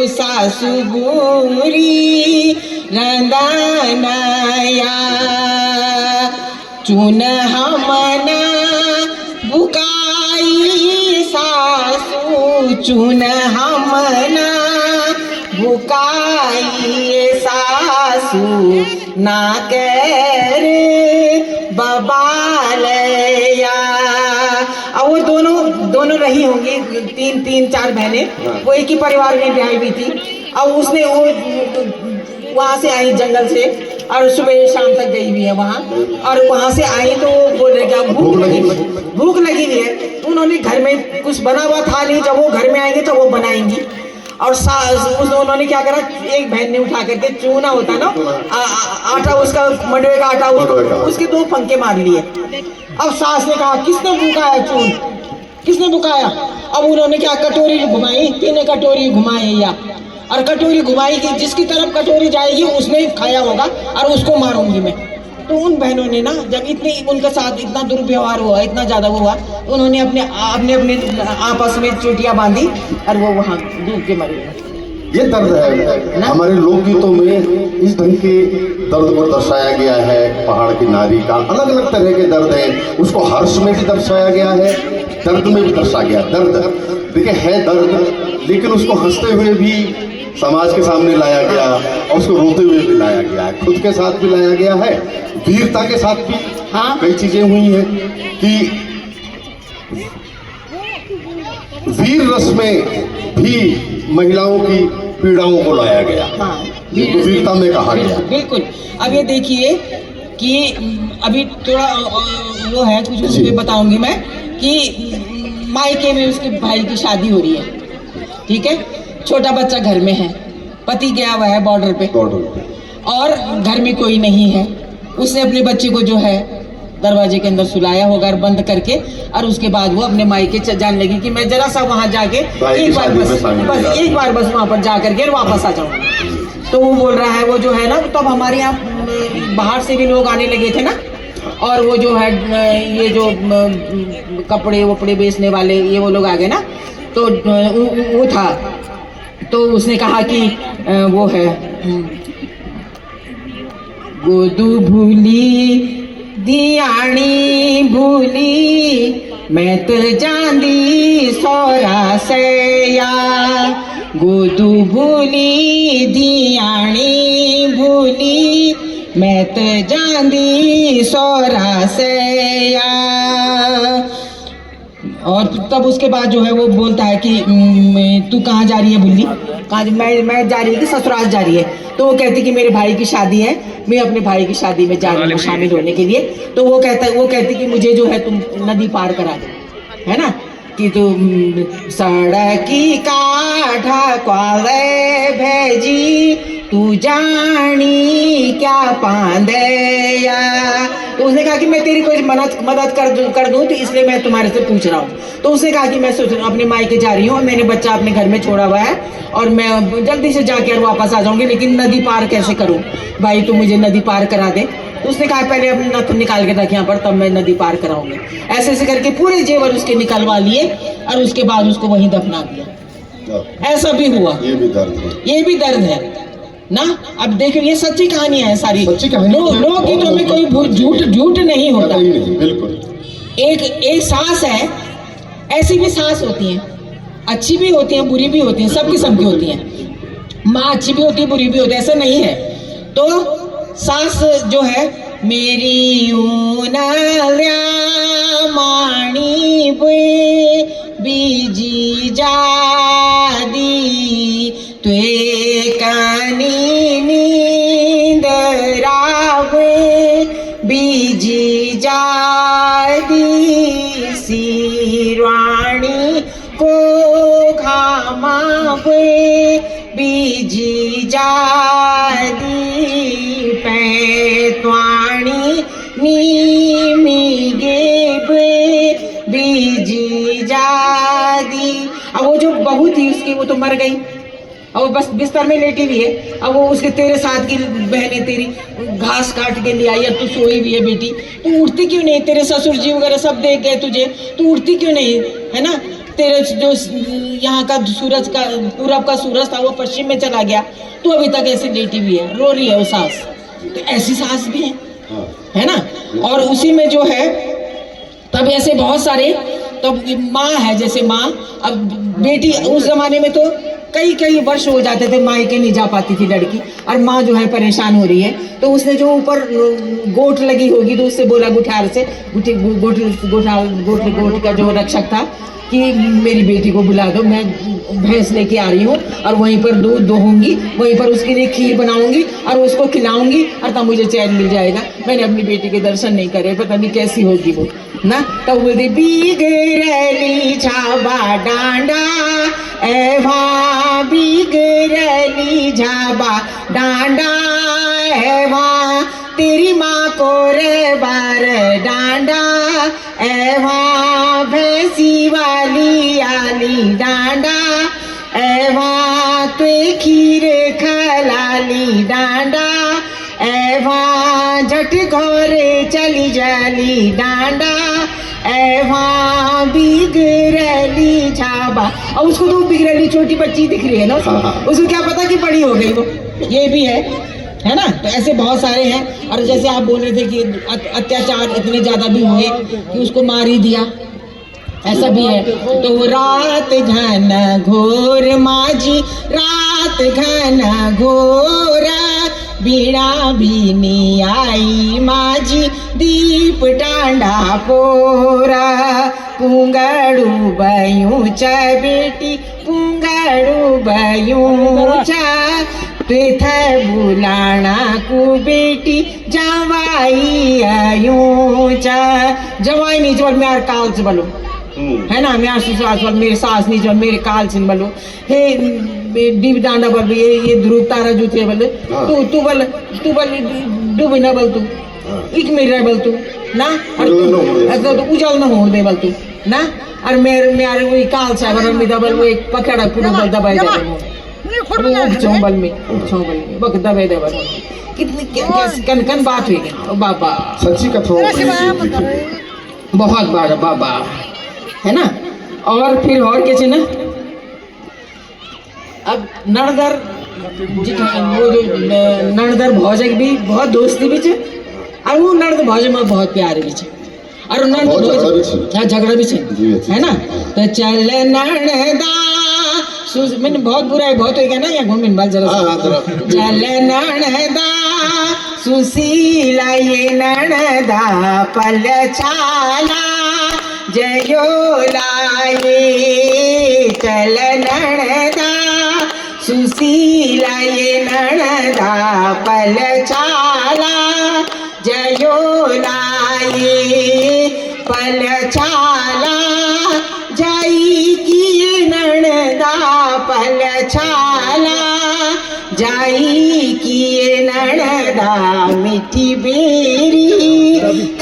सासू बुरी रंगन या चून हमना बुकाई सासू, चून हमना बुकाई सासू, ना करे बबालया। अब वो दोनों रही होंगी, तीन चार बहनें, वो एक ही परिवार में ब्याही हुई थी। अब उसने वो वहाँ से आई जंगल से और सुबह शाम तक गई हुई है वहाँ, और वहाँ से आई तो बोल रहे क्या भूख लगी हुई है। उन्होंने घर में कुछ बना हुआ था नहीं, जब वो घर में आएंगे तो वो बनाएंगी। और उन्होंने क्या करा, एक बहन ने उठा करके चूना होता ना आटा, उसका मंडवे का आटा, उसके 2 फंके मार लिए। अब सास ने कहा किसने बुकाया चून, किसने बुकाया? अब उन्होंने क्या कटोरी घुमाई, 3 कटोरी घुमाई या, और कटोरी घुमाई कि जिसकी तरफ कटोरी जाएगी उसने खाया होगा और उसको मारूंगी मैं। तो उन बहनों ने ना, जब उनके साथ इतना दुर्व्यवहार हुआ, इतना ज़्यादा हुआ, उन्होंने अपने आपस में चोटियाँ बांधी और वो वहाँ डूब के मर गए। ये दर्द है हमारे लोकगीतों में, इस ढंग के दर्द को दर्शाया गया है। पहाड़ की नारी का अलग अलग तरह के दर्द हैं, उसको हर्ष में भी दर्शाया गया है, दर्द में भी दर्शाया गया। दर्द देखिए है दर्द, लेकिन उसको हंसते हुए भी समाज के सामने लाया गया और उसको रोते हुए भी लाया गया है, खुद के साथ भी लाया गया है, वीरता के साथ भी। हाँ, कई चीजें हुई हैं कि वीर रस में भी महिलाओं की पीड़ाओं को लाया गया। हाँ, वीरता में कहा गया। बिल्कुल। अब ये देखिए कि अभी थोड़ा वो है कुछ उसमें बताऊंगी मैं कि मायके में उसके भाई की शादी हो रही है, ठीक है, छोटा बच्चा घर में है, पति गया हुआ है बॉर्डर पे, और घर में कोई नहीं है। उसने अपने बच्चे को जो है दरवाजे के अंदर सुलाया होगा और बंद करके, और उसके बाद वो अपने मायके जाने लगी कि मैं जरा सा वहाँ जाके एक बार बस वहाँ पर जा करके वापस आ जाऊँगा। तो वो बोल रहा है, वो जो है ना, तब हमारे यहाँ बाहर से भी लोग आने लगे थे ना, और वो जो है ये जो कपड़े वपड़े बेचने वाले ये वो लोग आ गए ना, तो वो था। तो उसने कहा कि वो है गोदू भूली दियाणी भूली मैं तो जांदी सोरा से या, गोदू भूली दियाणी भूली मैं तो जांदी सोरा से या। और तब उसके बाद जो है वो बोलता है कि तू कहाँ जा रही है बुल्ली, कहाँ? मैं जा रही है कि ससुराल जा रही है। तो वो कहती कि मेरे भाई की शादी है, मैं अपने भाई की शादी में जा रही हूँ शामिल होने के लिए। तो वो कहती कि मुझे जो है तुम नदी पार करा दो, है ना, कि तुम सड़की काठा क्वाले भेजी तू जानी क्या पांदेया। तो उसने कहा कि मैं तेरी कोई मदद कर दूं, तो इसलिए मैं तुम्हारे से पूछ रहा हूँ। तो उसने कहा कि मैं अपने मायके जा रही हूँ और मैंने बच्चा अपने घर में छोड़ा हुआ है और मैं जल्दी से जाके वापस आ जाऊंगी, लेकिन नदी पार कैसे करूँ भाई, तू मुझे नदी पार करा दे। तो उसने कहा पहले अपने नथ निकाल के रख यहाँ पर, तब मैं नदी पार कराऊंगी। ऐसे ऐसे करके पूरे जेवर उसके निकलवा लिए और उसके बाद उसको वहीं दफना दिया। ऐसा भी हुआ। ये भी दर्द है, ये भी दर्द है ना। अब देखो ये सच्ची कहानियां हैं सारी, सच्ची कहानी। लोकगीतों में कोई झूठ नहीं होता। बिल्कुल। एक सास है, ऐसी भी सास होती हैं, अच्छी भी होती हैं, बुरी भी होती हैं, सब किस्म की होती हैं। माँ अच्छी भी होती है, बुरी भी होती है, ऐसा नहीं है। तो सास जो है मेरी माणी बीजी जादी त्वे कानी नींद रावे बीजी जादी सिरवाणी को घामावे बीजी जादी पैतवाणी नीमी गेबे बीजी जादी। अब वो जो बहू थी उसकी, वो तो मर गई, अब वो बस बिस्तर में लेटी हुई है। अब वो उसके तेरे साथ की बहनें तेरी घास काट के ले आई, अब तू सोई हुई है बेटी, तू उठती क्यों नहीं? तेरे ससुर जी वगैरह सब देख गए तुझे, तू उठती क्यों नहीं, है ना? तेरे जो यहाँ का सूरज का पूरब का सूरज था वो पश्चिम में चला गया, तू अभी तक ऐसे लेटी हुई है, रो रही है वो सास। तो ऐसी सास भी है, है ना। और उसी में जो है तब ऐसे बहुत सारे, तब माँ है जैसे माँ, अब बेटी उस जमाने में तो कई कई वर्ष हो जाते थे मायके नहीं जा पाती थी लड़की, और माँ जो है परेशान हो रही है, तो उसने जो ऊपर गोट लगी होगी तो उससे बोला गुठार से, गोट का जो रक्षक था कि मेरी बेटी को बुला दो, मैं भैंस लेके आ रही हूँ और वहीं पर दूध दोहूंगी, वहीं पर उसके लिए खीर बनाऊंगी और उसको खिलाऊंगी और तब मुझे चैन मिल जाएगा। मैंने अपनी बेटी के दर्शन नहीं करे, पता नहीं कैसी होगी वो ना। तब बोलती बिगड़ली झाबा डांडा एवा, बिगड़ली झाबा डांडा एवा, तेरी माँ को रे बार डांडा एवा, भैंसी वाली आली डांडा एवा, तुए खीर खलाली डांडा एवा, झट घोरे चली जाली डांडा एवा, बिगड़ली झाबा। और उसको तो बिगड़ली छोटी बच्ची दिख रही है ना, उसको क्या पता कि बड़ी हो गई वो, ये भी है ना। तो ऐसे बहुत सारे हैं। और जैसे आप बोल रहे थे कि अत्याचार इतने ज्यादा भी हुए कि उसको मार ही दिया, ऐसा भी है। तो रात घन घोर माझी, रात घन घोरा, बीणा बीनी आई माझी, दीप टांडा पोरा, पुंगाड़ू बयूचा बेटी, पुंगाड़ू बयूचा, तेथ बुलाना को बेटी, जवाई आयूचा। जवाई नहीं जो मेरे काल से बोलो, है ना, मेरे ससुर मेरे सास नहीं जो मेरे काल से बोलो, हे दीप डांडा बोल, ये ध्रुव तारा जो थे बोले, तू बोल डूबी ना बोल, तू एक मेरा बोल तू ना, तो उजल न हो दे बोल तू ना। और मेरे वही काल से डबल वो एक पकड़ा पूरा बल दबाई दे चौबल में बक दबाई दे, कितनी कन कन बात हुई बाबा, सच्ची कथा बहुत बार बाबा, है ना। और फिर और कैसे ना, अब नड़दर वो जो नड़दर भौजक भी बहुत दोस्ती भी है, और वो नड़द भौज में बहुत प्यार भी है, और नड़द भौज झगड़ा भी है ना। तो चल नड़दा मैंने बहुत बुरा है, बहुत होगा ना, या घूम बाल जरा चल नड़दा सुशीला, ये नड़दा पल छाला, जयो लाए चल नड़दा सुशीला, ये नड़दा पल छाला, जयो लाए पल छाला, जाई की नड़दा पल छाला, जाई की नड़दा मिठी बेरी,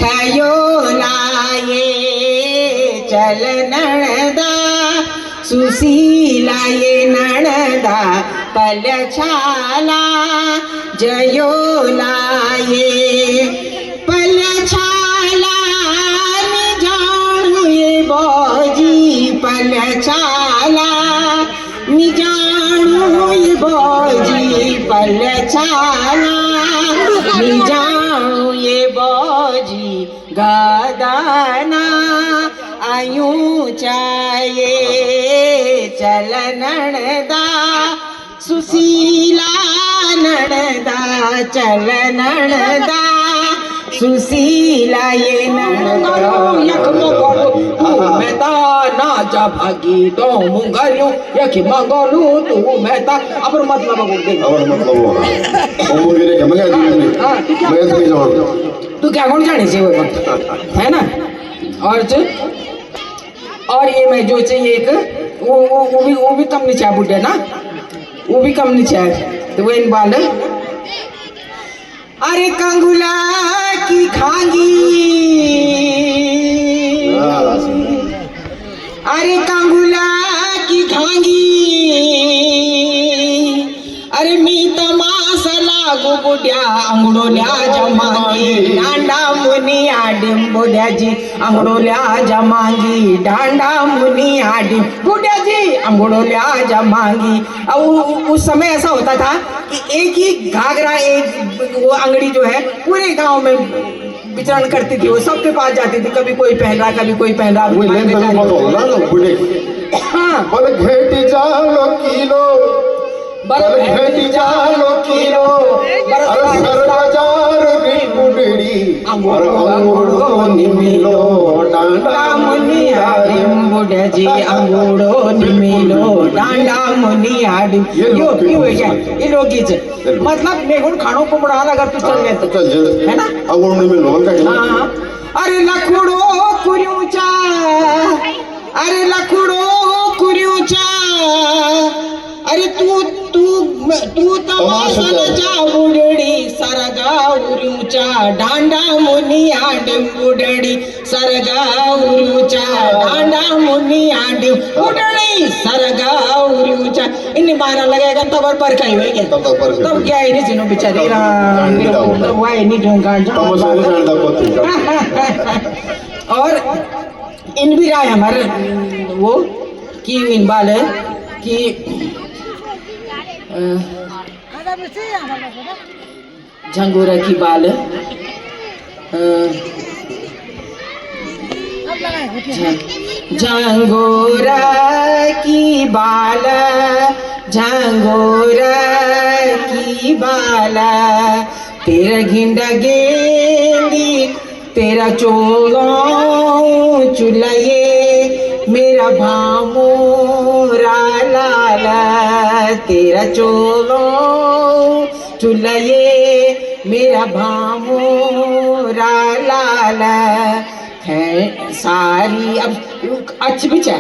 खायो लाए चल नड़दा सुशीला, ये नड़दा पल छाला, जयो लाए पल छाला, नि जाणू ये बौजी पल छाला, नि जाणू ये बौजी पल छाला, नि जाणू ये बौजी गादाना, आयूं चाहे चल नड़दा सुशीला, नड़दा चल नड़दा सुशीला, ये नड़दा यख मंगलू मैं ता ना जा भागी तो मुंगरियो, यख मंगलू तू मैं ता। अब मतलब और मतलब वो मुंगरे के मगे मैं तो नहीं जानता, तू क्या कौन जाने से वो है ना। और ये मैं जो चाहिए एक वो भी कम नीचे बुढ़े ना, वो भी कम नीचे है, तो वो इन बाल अरे कंगुला की खांगी, अरे कंगुला की खांगी, अरे मी तमाशा लागू बुढ़िया अंगड़ोल्या जमांगी, डांडा मुनी आडिम बुढ़िया जी अंगड़ोल्या जमांगी, डांडा मुनी आडिम बुढ़िया जी अंगड़ोल्या जमांगी। अब उस समय ऐसा होता था कि एक ही घाघरा, एक वो अंगड़ी जो है पूरे गांव में विचरण करती थी, वो सबके पास जाती थी, कभी कोई पहन रहा, कभी कोई पहन रहा। वही लेन देन मत हो ना बुढ़े। हाँ, बल घेटी जालो किलो, बल घेटी जालो किलो, अरे सर बाजार की बुढ़ड़ी, और अंगूरो निमिलो डांडा मुनिया बुढ़े जी अंगूरो निमिलो डांडा मुनिया यो ये लोकगीत है। मतलब मेघुन खानों को बढ़ा अगर तू चल गए तो चल जे है ना। अंगूरो निमिलो का। हाँ, अरे लखुड़ो कुरियूचा, अरे लखुड़ो कुरियूचा, अरे तू तू तू तमाशा जा बुढ़ड़ी सरगा उरूचा डांडा मुनिया बुढ़ड़ी सरगा उरूचा डांडा मुनिया बुढ़ड़ी सरगा उरूचा। इन बारह लगेगा तब पर कहीं होएगा तब क्या है नहीं जिनो बेचारी तब वो है नहीं ढूंढा और इन भी राय हमारे वो की इन बाल है कि झंगोरा की बाल, झंगोरा की बाल, झंगोरा की बाल, तेरा घिंडा गेंदी तेरा चोलो चुलाए मेरा भामोरा लाला, तेरा चोलो चुलाए मेरा भामोरा लाला है। सारी अब अच्छी बिछा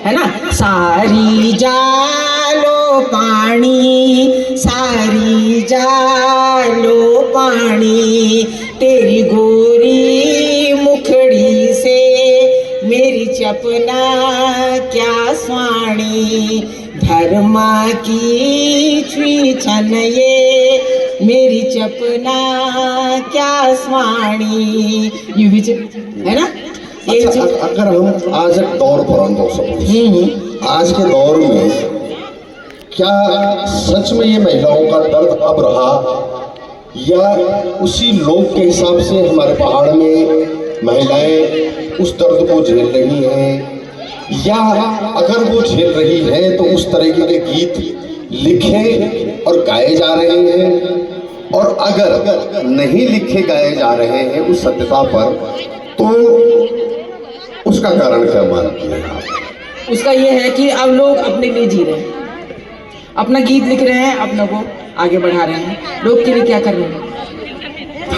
है ना। सारी जालो पानी, सारी जालो पानी, तेरी गोरी मुखड़ी से मेरी चपना क्या स्वाणी, धर्मा की छुई छन ये मेरी चपना क्या स्वाणी। यू भी है ना। अच्छा, अगर हम आज एक दौर पर हम दोस्तों आज के दौर में क्या सच में ये महिलाओं का दर्द अब रहा या उसी लोग के हिसाब से हमारे पहाड़ में महिलाएं उस दर्द को झेल रही हैं, या अगर वो झेल रही है तो उस तरीके के गीत लिखे और गाए जा रहे हैं, और अगर नहीं लिखे गाए जा रहे हैं उस सत्यता पर तो उसका कारण क्या मानते हैं आप? उसका ये है कि अब लोग अपने लिए जी रहे हैं, अपना गीत लिख रहे हैं, अपनों को आगे बढ़ा रहे हैं। लोग के लिए क्या कर रहे हैं?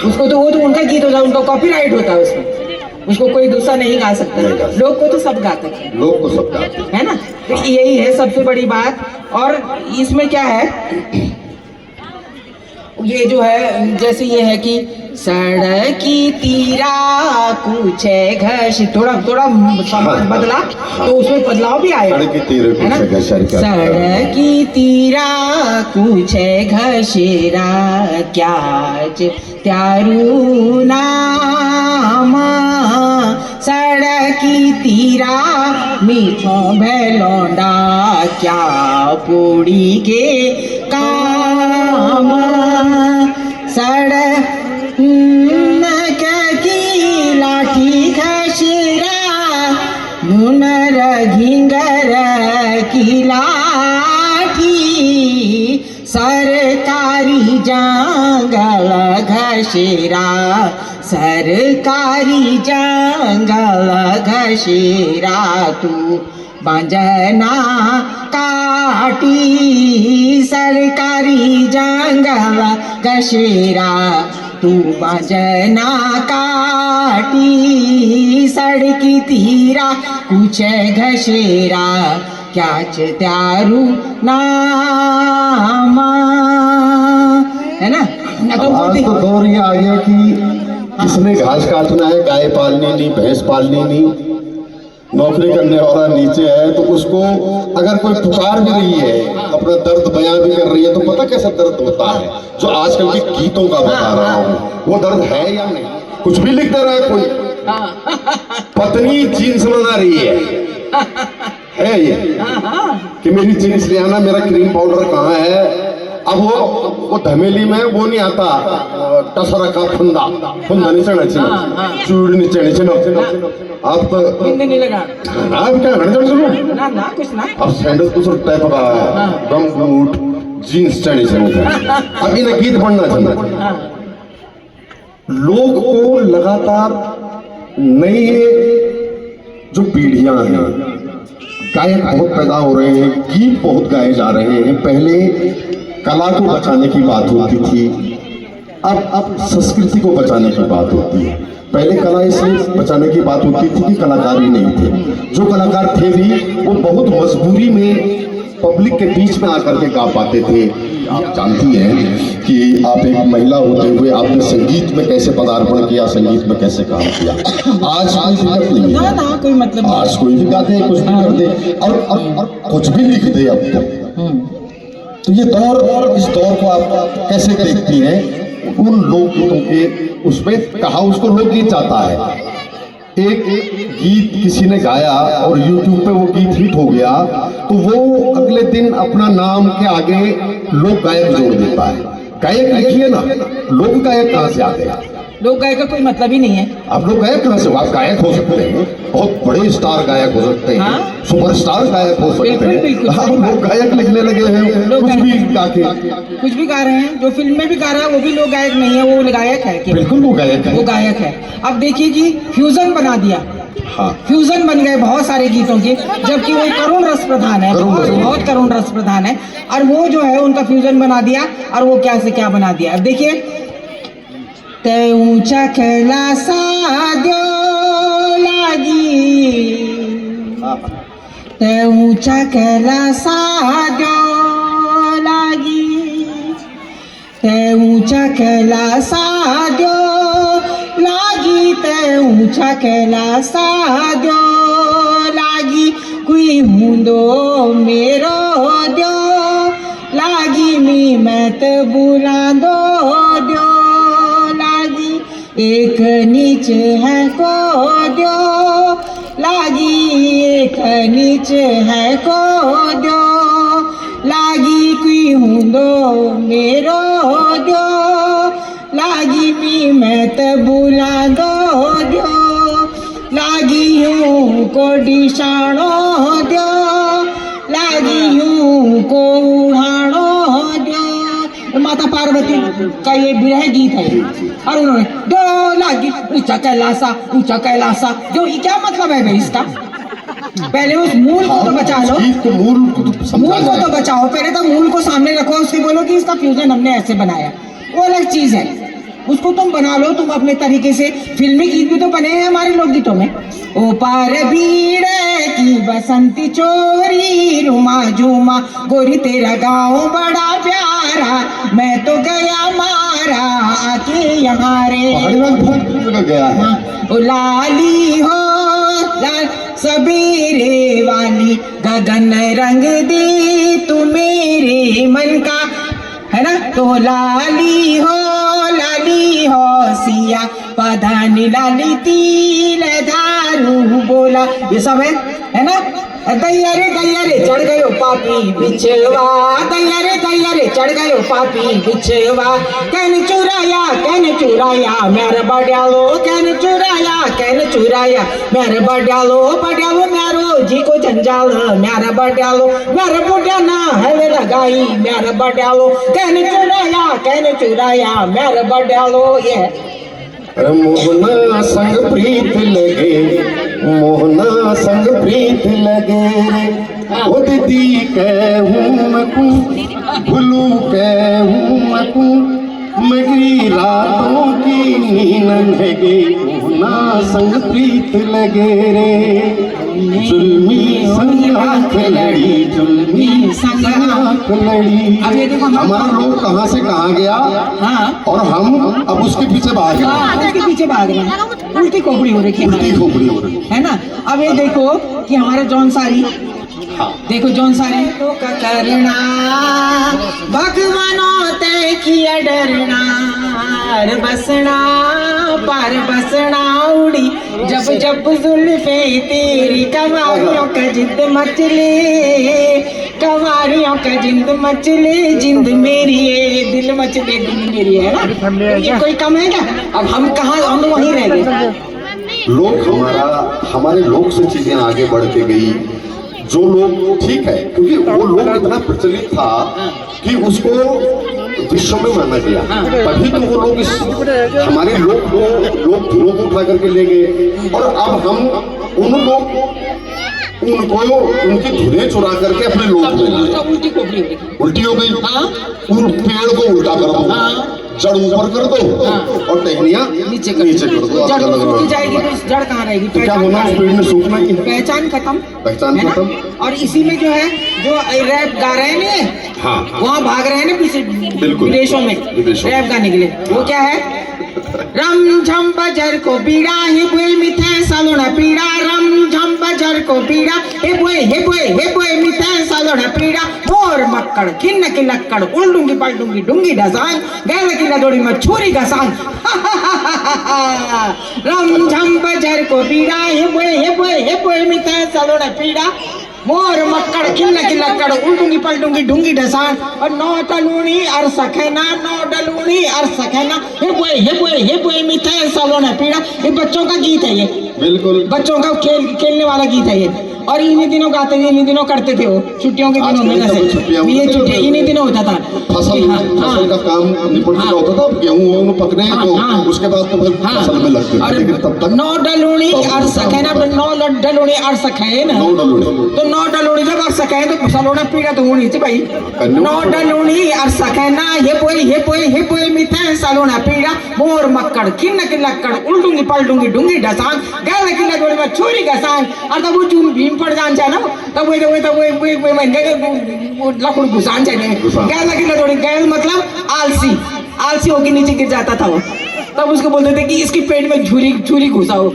उसको तो वो तो उनका गीत होता है, उनका कॉपीराइट होता है उसमें, उसको कोई दूसरा नहीं गा सकता। लोग को तो सब गाते हैं, लोग को सब गाते है ना। तो यही है सबसे बड़ी बात। और इसमें क्या है, ये जो है जैसे ये है कि सड़क की तीरा कुछ घश, थोड़ा थोड़ा समाज बदला तो उसमें बदलाव भी आया है ना। सड़क की तीरा कुछ घशेरा क्या त्यारू नामा, सड़क की तीरा मीठो भैलोंडा क्या पोड़ी के काम, सड़क की लाठी घशरा मुनर घिंगर की लाठी, सरकारी जंगल घशेरा, सरकारी जंगल घशेरा, तू बांजना काटी सरकारी जंगल घशेरा, तू बांजना काटी सड़की तीरा कुछ घशेरा क्या त्यारू नामा, है ना। आज तो दौर ये आ गया कि किसने घास काटना है, गाय पालनी नहीं, भैंस पालनी नहीं, नौकरी करने वाला नीचे है तो उसको अगर कोई पुकार भी रही है, अपना दर्द बयां भी कर रही है, तो पता कैसा दर्द होता है जो आजकल के गीतों का बता रहा हूँ, वो दर्द है या नहीं। कुछ भी लिख दे रहा है कोई, पत्नी जीन्स बना रही है ये कि मेरी जीन्स ले आना, मेरा क्रीम पाउडर कहाँ है, अब वो धमेली में वो नहीं आता टसरा का फंदा नहीं चढ़ा चूड़ नहीं चढ़ी आप तो हिंदी नहीं लगा आप क्या ना ना कुछ ना अब सैंडल दूसरा टाइप का गम बूट जीन्स चढ़ी अभी ना गीत पढ़ना चाहिए लोग को लगातार नई जो पीढ़ियां हैं गायक बहुत पैदा हो रहे हैं, गीत बहुत गाए जा रहे हैं। पहले कला को बचाने की बात होती थी, अब संस्कृति को बचाने की बात होती है। पहले कला इसलिए बचाने की बात होती थी कि कलाकार ही नहीं थे, जो कलाकार थे भी वो बहुत मजबूरी में पब्लिक के बीच में आकर के गा पाते थे। आप जानती हैं कि आप एक महिला होते हुए आपने संगीत में कैसे पदार्पण किया, संगीत में कैसे काम किया। आज कोई दिक्कत नहीं है, ना कोई मतलब आज कोई भी गाते कुछ भी कर दे और कुछ भी लिख दे अब तो ये दौर और इस दौर को आप कैसे देखती हैं? उन लोकगीतों के उसमें कहा उसको लोकगीत जाता है। एक गीत किसी ने गाया और YouTube पे वो गीत हिट हो गया तो वो अगले दिन अपना नाम के आगे लोक गायक जोड़ देता है। गायक लिखिए ना, लोक गायक कहाँ से आ गया? लोक गायक का कोई मतलब ही नहीं है। आप लोग गायक कहाँ से? आप गायक हो सकते हैं, बहुत बड़े स्टार गायक हो सकते हैं, हाँ? सुपरस्टार गायक हो सकते हैं। आप लोग गायक लिखने लगे हैं, कुछ भी गा के कुछ भी गा रहे हैं। जो फिल्म में भी गा रहा है वो भी लोक गायक नहीं है, वो गायक है। बिल्कुल वो गायक है, वो गायक है। अब देखिए कि फ्यूजन बना दिया, हाँ फ्यूजन बन गए बहुत सारे गीतों के, जबकि वो करुण रस प्रधान है, बहुत करुण रस प्रधान है। और वो जो है उनका फ्यूजन बना दिया और वो क्या से क्या बना दिया। अब देखिए ते ऊंचा कैलासा दो लागी, ते ऊंचा कैलासा दो लागी, ते ऊंचा कैलासा दो लागी, ते ऊंचा कैलासा दो लागी, कोई हुंदो मेरो दो लागी, मी मत बुला दो दो लागी, एक नीच है को दो लागी, एक नीच है को दो लागी, कोई हुंदो मेरो दो लागी, मी मत बुला दो दो लागी, यूं को डिशाणो दो लागी, यूं को उड़ाणो दो। माता पार्वती का ये विरह गीत है और उन्होंने दो लागी ऊंचा कैलासा जो क्या मतलब है भाई इसका? पहले उस मूल को तो बचा लो, मूल को तो बचाओ, पहले तो मूल को सामने रखो, उससे बोलो कि इसका फ्यूजन हमने ऐसे बनाया, वो अलग चीज है। उसको तुम बना लो तुम अपने तरीके से। फिल्मी गीत भी तो बने हैं हमारे लोकगीतों में। ओ पार भीड़ की बसंती चोरी, रुमा झूमा गोरी तेरा गाँव बड़ा प्यारा, मैं तो गया मारा आके यहाँ रे गया है। ओ लाली हो लाल सबेरे वाली, गगन रंग दे तू मेरे मन का, है ना? तो लाली हो सिया पधानी लाली तिल धारू बोला, ये सब है ना? दैया रे चढ़ गयो पापी बिछवा, दैया रे चढ़ गयो पापी बिछवा, कैन चुराया मेरे बड्यालो, कैन चुराया मेरे बड्यालो मेरो जी को जंजाल मेरा बड्यालो, मेरे बुढ़िया ना है लगाई मेरे बड्यालो, कैन चुराया मेरे बड्यालो। ये मोहना संग प्रीत लगे, मोहना संग प्रीत लगे रे, ओ दीदी कहूँ मकू भुलू कहूँ मकू, मगरी रातों की नींद लगे, मोहना संग प्रीत लगे रे, जुल्मी संग आँख लड़ी, जुल्मी संग आँख लड़ी। अब ये देखो हमारा लोग कहाँ से कहाँ गया, हाँ, और हम अब उसके पीछे भाग रहे हैं, उसके पीछे भाग रहे हैं। उल्टी खोपड़ी हो रही उल्टी खोपड़ी हो रही है ना? अब ये देखो कि हमारा जौनसारी, देखो जौनसारी तो का करना भगवानों तय किया डरना, बसना पर बसना उड़ी, जब जुल्फे तेरी कवारियों का जिद मचले, कवारियों का जिंद मचले जिंद मेरी है, दिल मचले दिल मेरी है ना। ये कोई कम है क्या? अब हम कहाँ, हम तो वहीं रह गए। लोग हमारे लोग से चीजें आगे बढ़ के गई। जो लोग ठीक है, क्योंकि वो लोग इतना प्रचलित था कि उसको विश्व में माना गया, तभी तो वो लोग हमारे लोग धुनों को उठा करके ले गए। और अब हम उनको उनकी धुनें चुरा करके अपने लोग में लाए। उल्टी हो गई। उन पेड़ को उल्टा कर दो, जड़ ऊपर कर दो और टहनियाँ नीचे कर दो। जड़ सूख जाएगी तो जड़ कहाँ रहेगी? तो क्या होना, उस पेड़ में सूखना ही है। पहचान खत्म। खत्म। और इसी में जो है, जो रैप गा रहे हैं ना, हाँ, वहाँ भाग रहे हैं ना पीछे विदेशों में रैप गाने के लिए। वो क्या है? रम झम बजर को पीड़ा हे बोए मिथे सालोना पीड़ा, रम झम बजर को पीड़ा हे बोए मिथे सालोना पीड़ा, मोर मक्कड़ खिन्न की लक्कड़ उल्डूंगी पलटूंगी डूंगी डसांग, गैल की लदोड़ी में छुरी का सांग। रम झम बजर को पीड़ा हे बोए मिथे सालोना पीड़ा, मोर मक्कड़ खिन्न की लक्कड़ उल्टूंगी पलटूंगी डूंगी डसान, और नौ डलूनी और सखेना, नौ डलूनी और सखेना, हे बोए मिथे सालोना पीड़ा। ये बच्चों का गीत है, ये बिल्कुल बच्चों का खेलने वाला गीत है ये। और इन्हीं दिनों गाते थे, इन्हीं दिनों करते थे वो, छुट्टियों के दिनों में। जैसे ये छुट्टियां इन्हीं दिनों होता था। फसल का काम निपट चुका होता था, गेहूं पकने तो उसके बाद तो फिर फसल में लगते थे। लेकिन तब तक नौ डलूनी और सखेना, नौ डलूनी और सखेन, तो नौ डलूनी जब और सखेन तो सलोना पीड़ा तो होनी थी भाई। नौ डलूनी और सखेना हे बोए मिथे सालोना पीड़ा, मोर मक्कड़ खिन्न की लक्कड़ उल्टूंगी पलटूंगी डूंगी डसांग, गैल की लदोड़ी में छुरी का सांग। और तब वो चूम भीम पड़ जान चाहे ना, तब वो लकड़ घुसान चाहिए। गैल की लदोड़ी, गैल मतलब आलसी होके नीचे गिर जाता था वो। तब उसको बोलते थे कि इसके पेट में छुरी घुसाओ।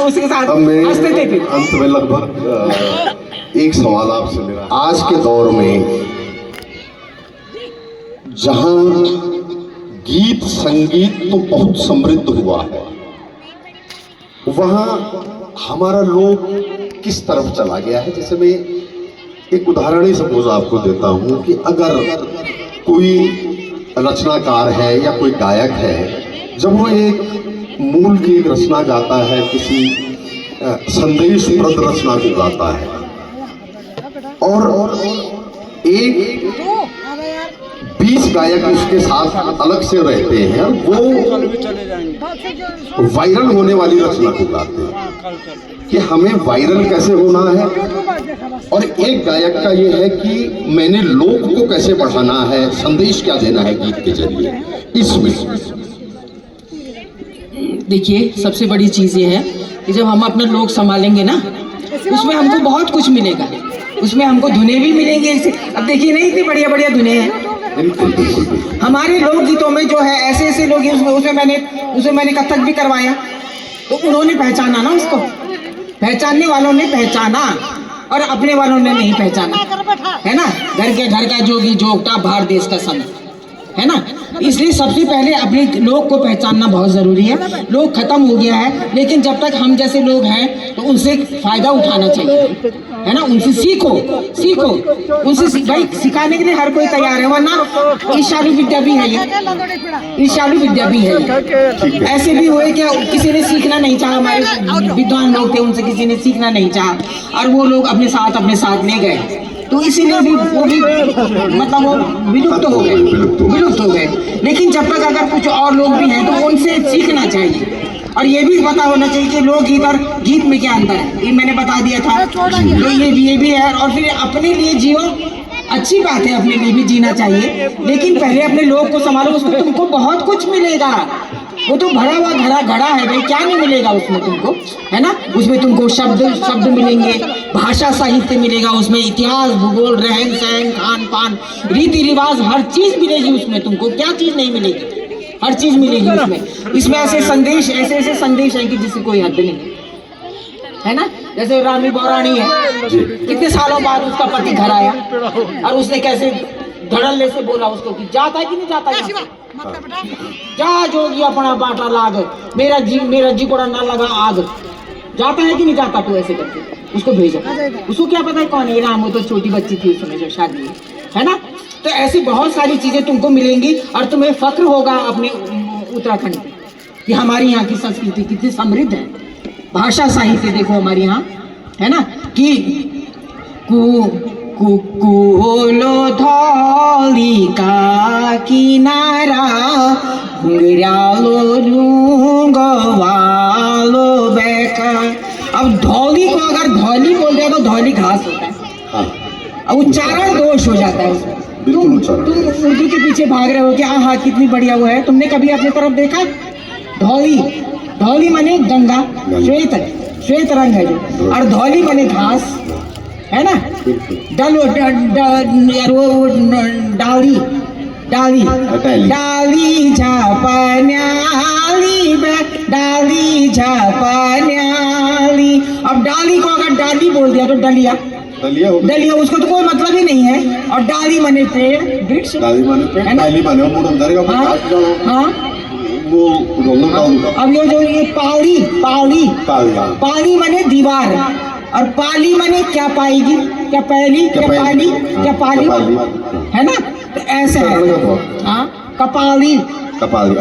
उसके साथ हंसते थे। फिर अंत में लगभग एक सवाल आपसे मेरा, आज के दौर में जहां गीत संगीत तो बहुत समृद्ध हुआ है, वहां हमारा लोग किस तरफ चला गया है? जैसे मैं एक उदाहरण ही सपोज आपको देता हूं कि अगर कोई रचनाकार है या कोई गायक है, जब वो एक मूल की एक रचना गाता है, किसी संदेशप्रद रचना को गाता है, और एक 20 गायक उसके साथ अलग से रहते हैं, वो वायरल होने वाली रचना को गाते हैं कि हमें वायरल कैसे होना है। और एक गायक का ये है कि मैंने लोग को कैसे बढ़ाना है, संदेश क्या देना है गीत के जरिए। इसमें देखिए, सबसे बड़ी चीज़ ये है कि जब हम अपने लोग संभालेंगे ना, उसमें हमको बहुत कुछ मिलेगा। उसमें हमको धुनें भी मिलेंगे। अब देखिए नहीं, इतनी बढ़िया बढ़िया धुनें हैं हमारे लोकगीतों में जो है। ऐसे ऐसे लोग हैं उसमें मैंने कथक भी करवाया, तो उन्होंने पहचाना ना, उसको पहचानने वालों ने पहचाना और अपने वालों ने नहीं पहचाना, है ना। घर के घर का जोगी जोगटा, बाहर देश का संत, है ना। इसलिए सबसे पहले अपने लोग को पहचानना बहुत ज़रूरी है। लोग खत्म हो गया है, लेकिन जब तक हम जैसे लोग हैं तो उनसे फ़ायदा उठाना चाहिए, है ना। उनसे सीखो उनसे भाई सिखाने के लिए हर कोई तैयार है, वरना ईर्ष्यालु विद्या भी है ये, ईर्ष्यालु विद्या भी है। ऐसे भी हुए क्या, किसी ने सीखना नहीं चाहा, हमारे विद्वान लोग थे, उनसे किसी ने सीखना नहीं चाहा और वो लोग अपने साथ ले गए, तो इसीलिए भी वो भी मतलब वो विलुप्त हो गए। लेकिन जब तक अगर कुछ और लोग भी हैं तो उनसे सीखना चाहिए। और ये भी पता होना चाहिए कि लोकगीत और गीत में क्या अंतर है, ये मैंने बता दिया था। तो ये भी है। और फिर अपने लिए जियो, अच्छी बात है, अपने लिए भी जीना चाहिए, लेकिन पहले अपने लोग को संभालो, उसमें तुमको बहुत कुछ मिलेगा। वो तो भरा हुआ घड़ा है भाई, क्या नहीं मिलेगा उसमें तुमको, है ना। उसमें तुमको शब्द मिलेंगे, भाषा साहित्य मिलेगा, उसमें इतिहास, भूगोल, रहन सहन, खान पान, रीति रिवाज, हर चीज मिलेगी उसमें। तुमको क्या चीज नहीं मिलेगी, हर चीज मिलेगी उसमें। इसमें ऐसे संदेश है कि जिससे कोई हद नहीं, है ना। जैसे रामी बौरानी है, कितने सालों बाद उसका पति घर आया और उसने कैसे धड़ल्ले से बोला उसको कि जाता है कि नहीं जाता, जा जोगी अपना बाटा लाग, मेरा जी कोड़ा ना लगा आग। जाता है कि नहीं जाता तू, ऐसे करके उसको भेजा। उसको क्या पता है कौन है राम, वो तो छोटी बच्ची थी उस समय जो शादी है ना। तो ऐसी बहुत सारी चीजें तुमको मिलेंगी और तुम्हें फक्र होगा अपने उत्तराखंड पे कि हमारी यहाँ की संस्कृति कितनी समृद्ध है। भाषा साहित्य देखो हमारे यहाँ है ना कि कुकुलो धौलिका किनारा घुंघरालो लूंगवालो बैका। अब धौली को अगर धौली बोल दिया तो धौली घास होता है। हाँ, अब उच्चारण दोष हो जाता है उसमें। बिल्कुल तुम उच्चारण। उर्दू के पीछे भाग रहे हो कि हाँ कितनी बढ़िया वो है। तुमने कभी अपनी तरफ देखा? धौली, धौली माने गंगा, श्वेत श्वेत रंग है जो, और धौली माने घास है ना। डाली डाली डाली झापन्याली डाली झापन्याली। अब डाली को अगर डाली बोल दिया तो डलिया डलिया, उसको तो कोई मतलब ही नहीं है। और डाली माने पेड़ वृक्ष, अब ये पाली पाली पाली माने दीवार, और पाली माने क्या पाएगी, क्या पहली, क्या पाली, क्या पाली है ना। तो ऐसा है हाँ, कपाली कपाली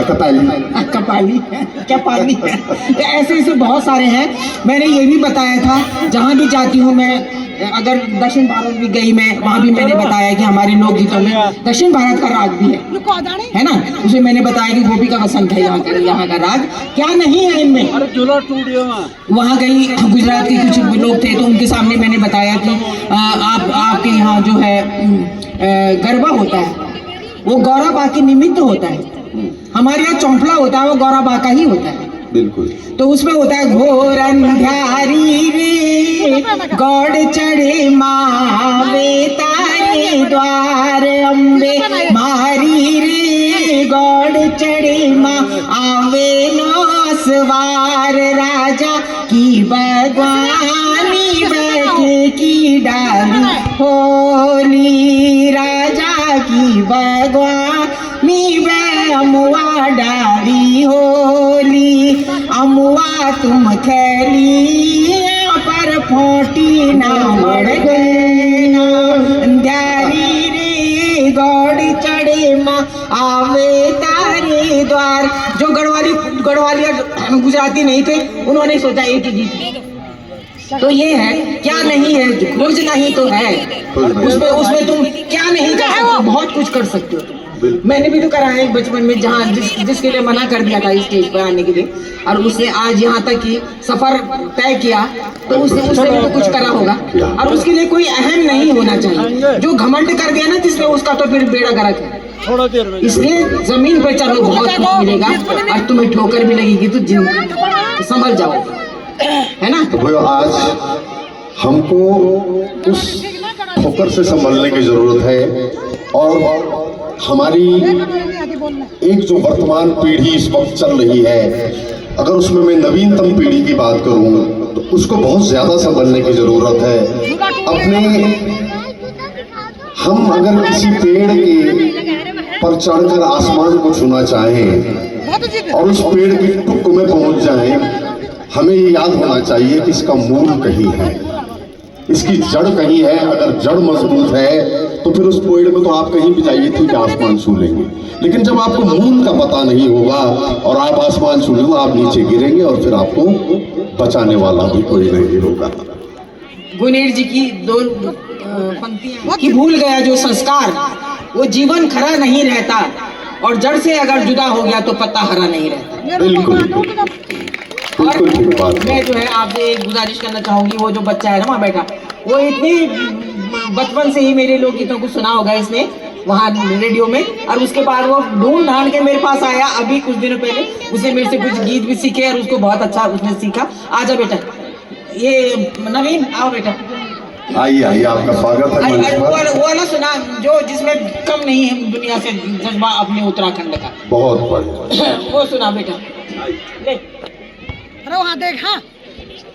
कपाली क्या पाली है। तो ऐसे ऐसे बहुत सारे हैं। मैंने ये भी बताया था जहाँ भी जाती हूँ मैं, अगर दक्षिण भारत भी गई मैं, वहाँ भी मैंने बताया कि हमारे लोकगीतों में दक्षिण भारत का राग भी है ना। उसे मैंने बताया कि गोपी का वसंत है यहाँ का राग, क्या नहीं है इनमें। वहाँ गई गुजरात के कुछ लोग थे तो उनके सामने मैंने बताया कि आपके यहाँ जो है गरबा होता है वो गौरा बा के निमित्त होता है। हमारे यहाँ चौंपला होता है वो गौरा बा का ही होता है। बिल्कुल। तो उसमें होता है घोर अंधारी रे गौड़ चढ़े मावे तारे द्वार अम्बे मारी रे गौड़ चढ़े माँ आवे नो सवार राजा की बागवानी बैठे की डाली होली राजा की बागवानी अमुआ डाली होली अमुआ तुम खेली पर फोटी ना मर गए ना अंधारी रे गौड़ चढ़े माँ आवे तारे द्वार। जो गढ़वालिया गुजराती नहीं थे उन्होंने सोचा एक ही गीत तो ये है, क्या नहीं है, कुछ नहीं तो है। उसमें तुम क्या नहीं कर सकते, बहुत कुछ कर सकते हो तुम। मैंने भी तो करा है बचपन में, जहाँ जिसके लिए मना कर दिया था स्टेज पर आने के लिए, और उसने आज यहाँ तक की सफर तय किया तो उसने भी तो कुछ करा होगा। और उसके लिए कोई अहम नहीं होना चाहिए। जो घमंड कर दिया ना जिसने, उसका तो फिर बेड़ा गर्क है। इसलिए जमीन पर चलो बहुत कुछ मिलेगा, और तुम्हें ठोकर भी लगेगी तो संभल जाओ, है ना। तो भाई आज हमको उस ठोकर से संभलने की जरूरत है, और हमारी एक जो वर्तमान पीढ़ी इस वक्त चल रही है, अगर उसमें मैं नवीनतम पीढ़ी की बात करूं तो उसको बहुत ज्यादा संभलने की जरूरत है। हम अगर किसी पेड़ के पर चढ़कर आसमान को छूना चाहें और उस पेड़ की टुक में पहुंच जाएं, हमें ये याद होना चाहिए कि इसका मूल कहीं है, इसकी जड़ कहीं है। अगर जड़ मजबूत है तो फिर उस पेड़ में तो आप कहीं भी जाइए ठीक है आसमान छू लेंगे, लेकिन जब आपको मूल का पता नहीं होगा और आप आसमान छू लेंगे, आप नीचे गिरेंगे और फिर आपको बचाने वाला भी कोई नहीं होगा। गुनेर जी की दो पंक्तियां कि भूल गया जो संस्कार वो जीवन खरा नहीं रहता, और जड़ से अगर जुदा हो गया तो पत्ता हरा नहीं रहता। बिल्कुल और मैं जो है आपसे एक गुजारिश करना चाहूंगी, वो जो बच्चा है ना वहाँ बैठा, वो इतनी बचपन से ही मेरे लोकगीतों को सुना होगा इसने वहाँ रेडियो में, और उसके बाद वो ढूंढ ढांड के मेरे पास आया अभी कुछ दिनों पहले। उसने मेरे से कुछ गीत भी सीखे और उसको बहुत अच्छा उसने सीखा। आजा बेटा, ये नवीन आओ बेटा, आइए आइए, आपका स्वागत है। वो ना सुना जो जिसमें कम नहीं है दुनिया से जज्बा अपने उत्तराखंड का, बहुत बढ़िया। वो सुना बेटा ले। अरे वहाँ देख, हाँ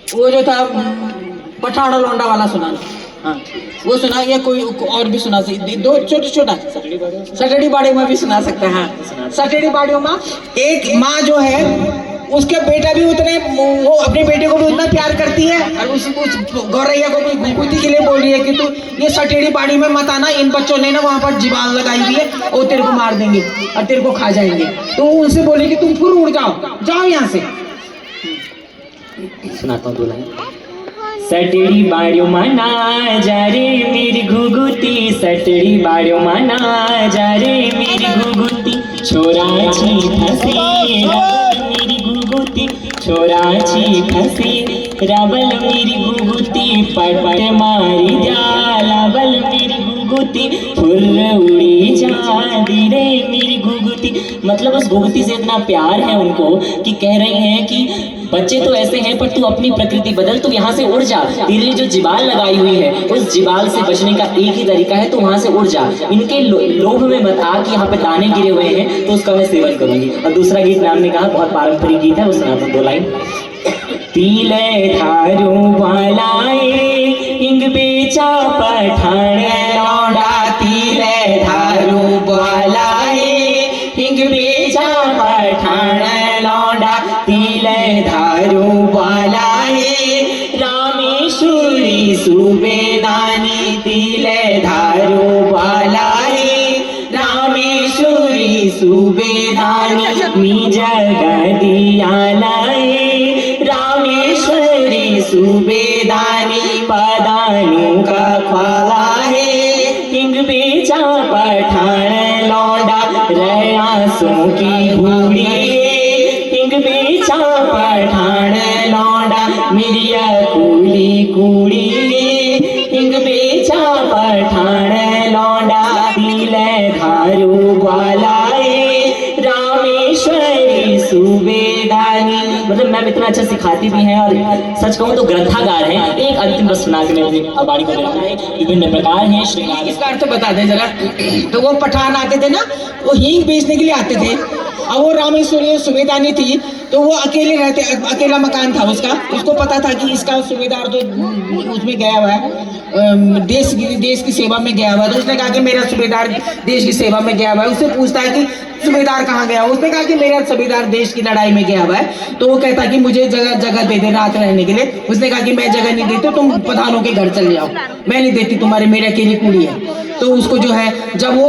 वो जो था पठाड़ा लौंडा वाला सुना, हाँ वो सुना। या कोई और भी सुना सकते, दो छोटा सटड़ी बाड़ियों में भी सुना सकते हैं। हाँ सटड़ी बाड़ियों में एक माँ जो है उसके बेटा भी उतने, वो अपने बेटे को भी उतना प्यार करती है, और उस गौरैया को भी गुगुती के लिए बोल रही है कि तू ये सटेड़ी बाड़ी में मत आना, इन बच्चों ने ना वहाँ पर जीवाल लगाई हुई है और तेरे को मार देंगे और तेरे को खा जाएंगे। तो वो उनसे बोले कि तुम फिर उड़ जाओ यहाँ से। सुनाता हूँ दो लाइन। सटड़ी बाड़ियों माना जा रे मेरी घुघुती, सटड़ी बाड़ियों माना जा रे मेरी घुघुती, छोराची फंसी मेरी घुघुती, छोराची फंसी रावल मेरी घुघुती, पट मारी जा लावल मेरी घुघुती, फुर्र उड़ी जा दी रे मेरी घुघुती। मतलब उस घुघुती से इतना प्यार है उनको कि कह रही हैं कि बच्चे तो ऐसे हैं पर तू अपनी प्रकृति बदल, तू यहाँ से उड़ जा, तेरे जो जिबाल लगाई हुई है उस जिबाल से बचने का एक ही तरीका है, तू वहाँ से उड़ जा, इनके लोभ में मत आ कि यहाँ पे दाने गिरे हुए हैं तो उसका मैं सेवन करूंगी। और दूसरा गीत मैम ने कहा बहुत पारंपरिक गीत है, वो सुनाता हूँ दो लाइन। तिले थारू वालाए हिंग बेचा पठान लौंडा, तिले थारू वालाए हिंग बेचा पठान लौंडा, तिले धारू वालाए रामेश्वरी सुबेदानी, तिले धारू वालाए रामेश्वरी सुबेदानी, मी जगदिया लाए रामेश्वरी सुबेदानी, पदानु का ख्वाला है हिंग बेचा पठान लौंडा, रयासों की भूड़ी हिंग बेचा पठान लौंडा, मिरिया कूली कूड़ी हिंग बेचा पठान लौंडा, तिले धारू ग्वालाए रामेश्वरी सुबेदानी। मतलब मैम इतना अच्छा सिखाती भी हैं और सच कहूँ तो ग्रंथागार हैं। एक अंतिम बस सुना के मैं अपनी वाणी को देना है। विभिन्न प्रकार हैं श्रृंगार। इसका अर्थ बता दें जरा। तो वो पठान आते थे ना, वो हींग बेचने के लिए आते थे, और वो रामेश्वरी सुबेदानी थी, तो वो अकेले रहते, अकेला मकान था उसका, उसको पता था कि इसका सुबेदार तो उसमें गया हुआ है, देश की सेवा में गया हुआ है। तो उसने कहा कि मेरा सुबेदार देश की सेवा में गया हुआ है। उससे पूछता है कि सुबेदार कहाँ गया? उसने कहा कि मेरा सुबेदार देश की लड़ाई में गया हुआ है। तो वो कहता कि मुझे जगह दे दे रात रहने के लिए। उसने कहा कि मैं जगह नहीं देती, तुम प्रधानों के घर चले जाओ, मैं नहीं देती तुम्हारे, मेरे अकेली कुड़ी है। तो उसको जो है, जब वो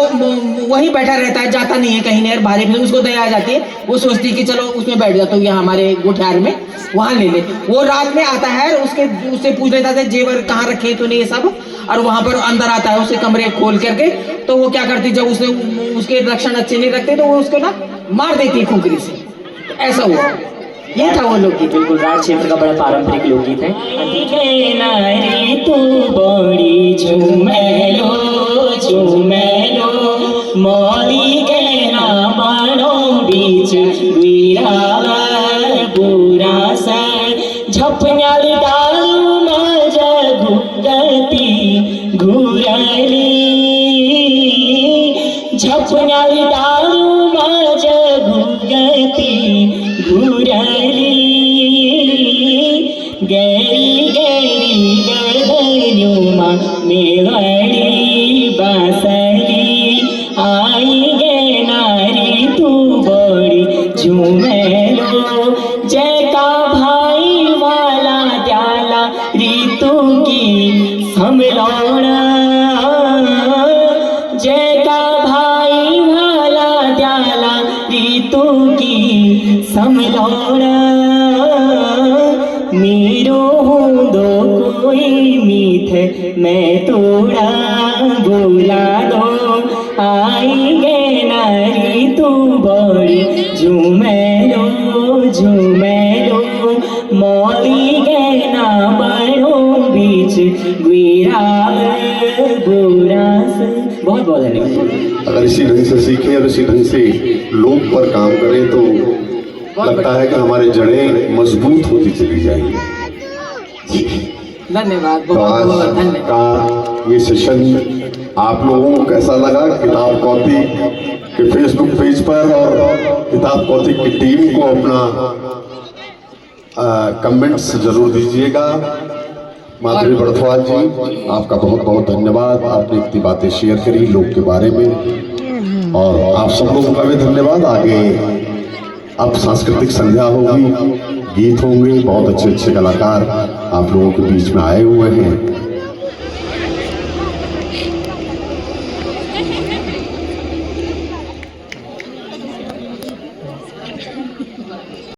वहीं बैठा रहता है, जाता नहीं है कहीं नहीं, भारी में उसको दया आ जाती है। वो सोचती है कि चलो उसमें बैठ जाता हूँ, यहाँ हमारे गुठार में, वहाँ ले ले। वो रात में आता है, उससे पूछ लेता था जेवर कहाँ रखे तूने ये सब, और वहाँ पर अंदर आता है, उसके कमरे खोल करके। तो वो क्या करती, जब उसके रक्षण अच्छे नहीं रखते तो वो उसको ना मार देती है खुंकरी से। तो ऐसा हुआ, ये था वो लोकगीत। बिल्कुल राज क्षेत्र का बड़ा पारंपरिक लोकगीत है। नारी तू बड़ी झूमेलो झूमेलो, मौली के ना बाणों बीच वीरावा बुरा सा, झपन्याल डालू माझा गुगती घुराली, झपन्याल डालू माझा गुगती घुराली, गैरी गैरी गर्दन्युमा मेवाड़ी बासली, आई गे नारी तू बड़ी झूमेलो, जय का भाई वाला त्याला ऋतु की समलौना, जय का भाई वाला त्याला ऋतु की समलौना, मेरो हूँ दो कोई मीठ मैं तोड़ा बोला दो, आई गे नारी तू बड़ी झूमेलो झूमेलो, मौली गे ना बड़ों बीच गुराब बुरास। बहुत बहुत धन्यवाद। अगर इसी ढंग से सीखें और इसी ढंग से लोग पर काम करें तो लगता है कि हमारी जड़ें मजबूत होती चली जाएंगी। धन्यवाद, तो बहुत आज बहुत धन्यवाद। का ये सेशन आप लोगों को कैसा लगा? किताब कौतिक के फेसबुक पेज पर और किताब कौतिक की टीम को अपना कमेंट्स जरूर दीजिएगा। माधुरी बर्थवाल जी, आपका बहुत बहुत धन्यवाद। आपने इतनी बातें शेयर करी लोग के बारे में, और आप सब लोगों का भी धन्यवाद। आगे अब सांस्कृतिक संध्या होगी, गीत होंगे, बहुत अच्छे अच्छे कलाकार आप लोगों के बीच में आए हुए हैं।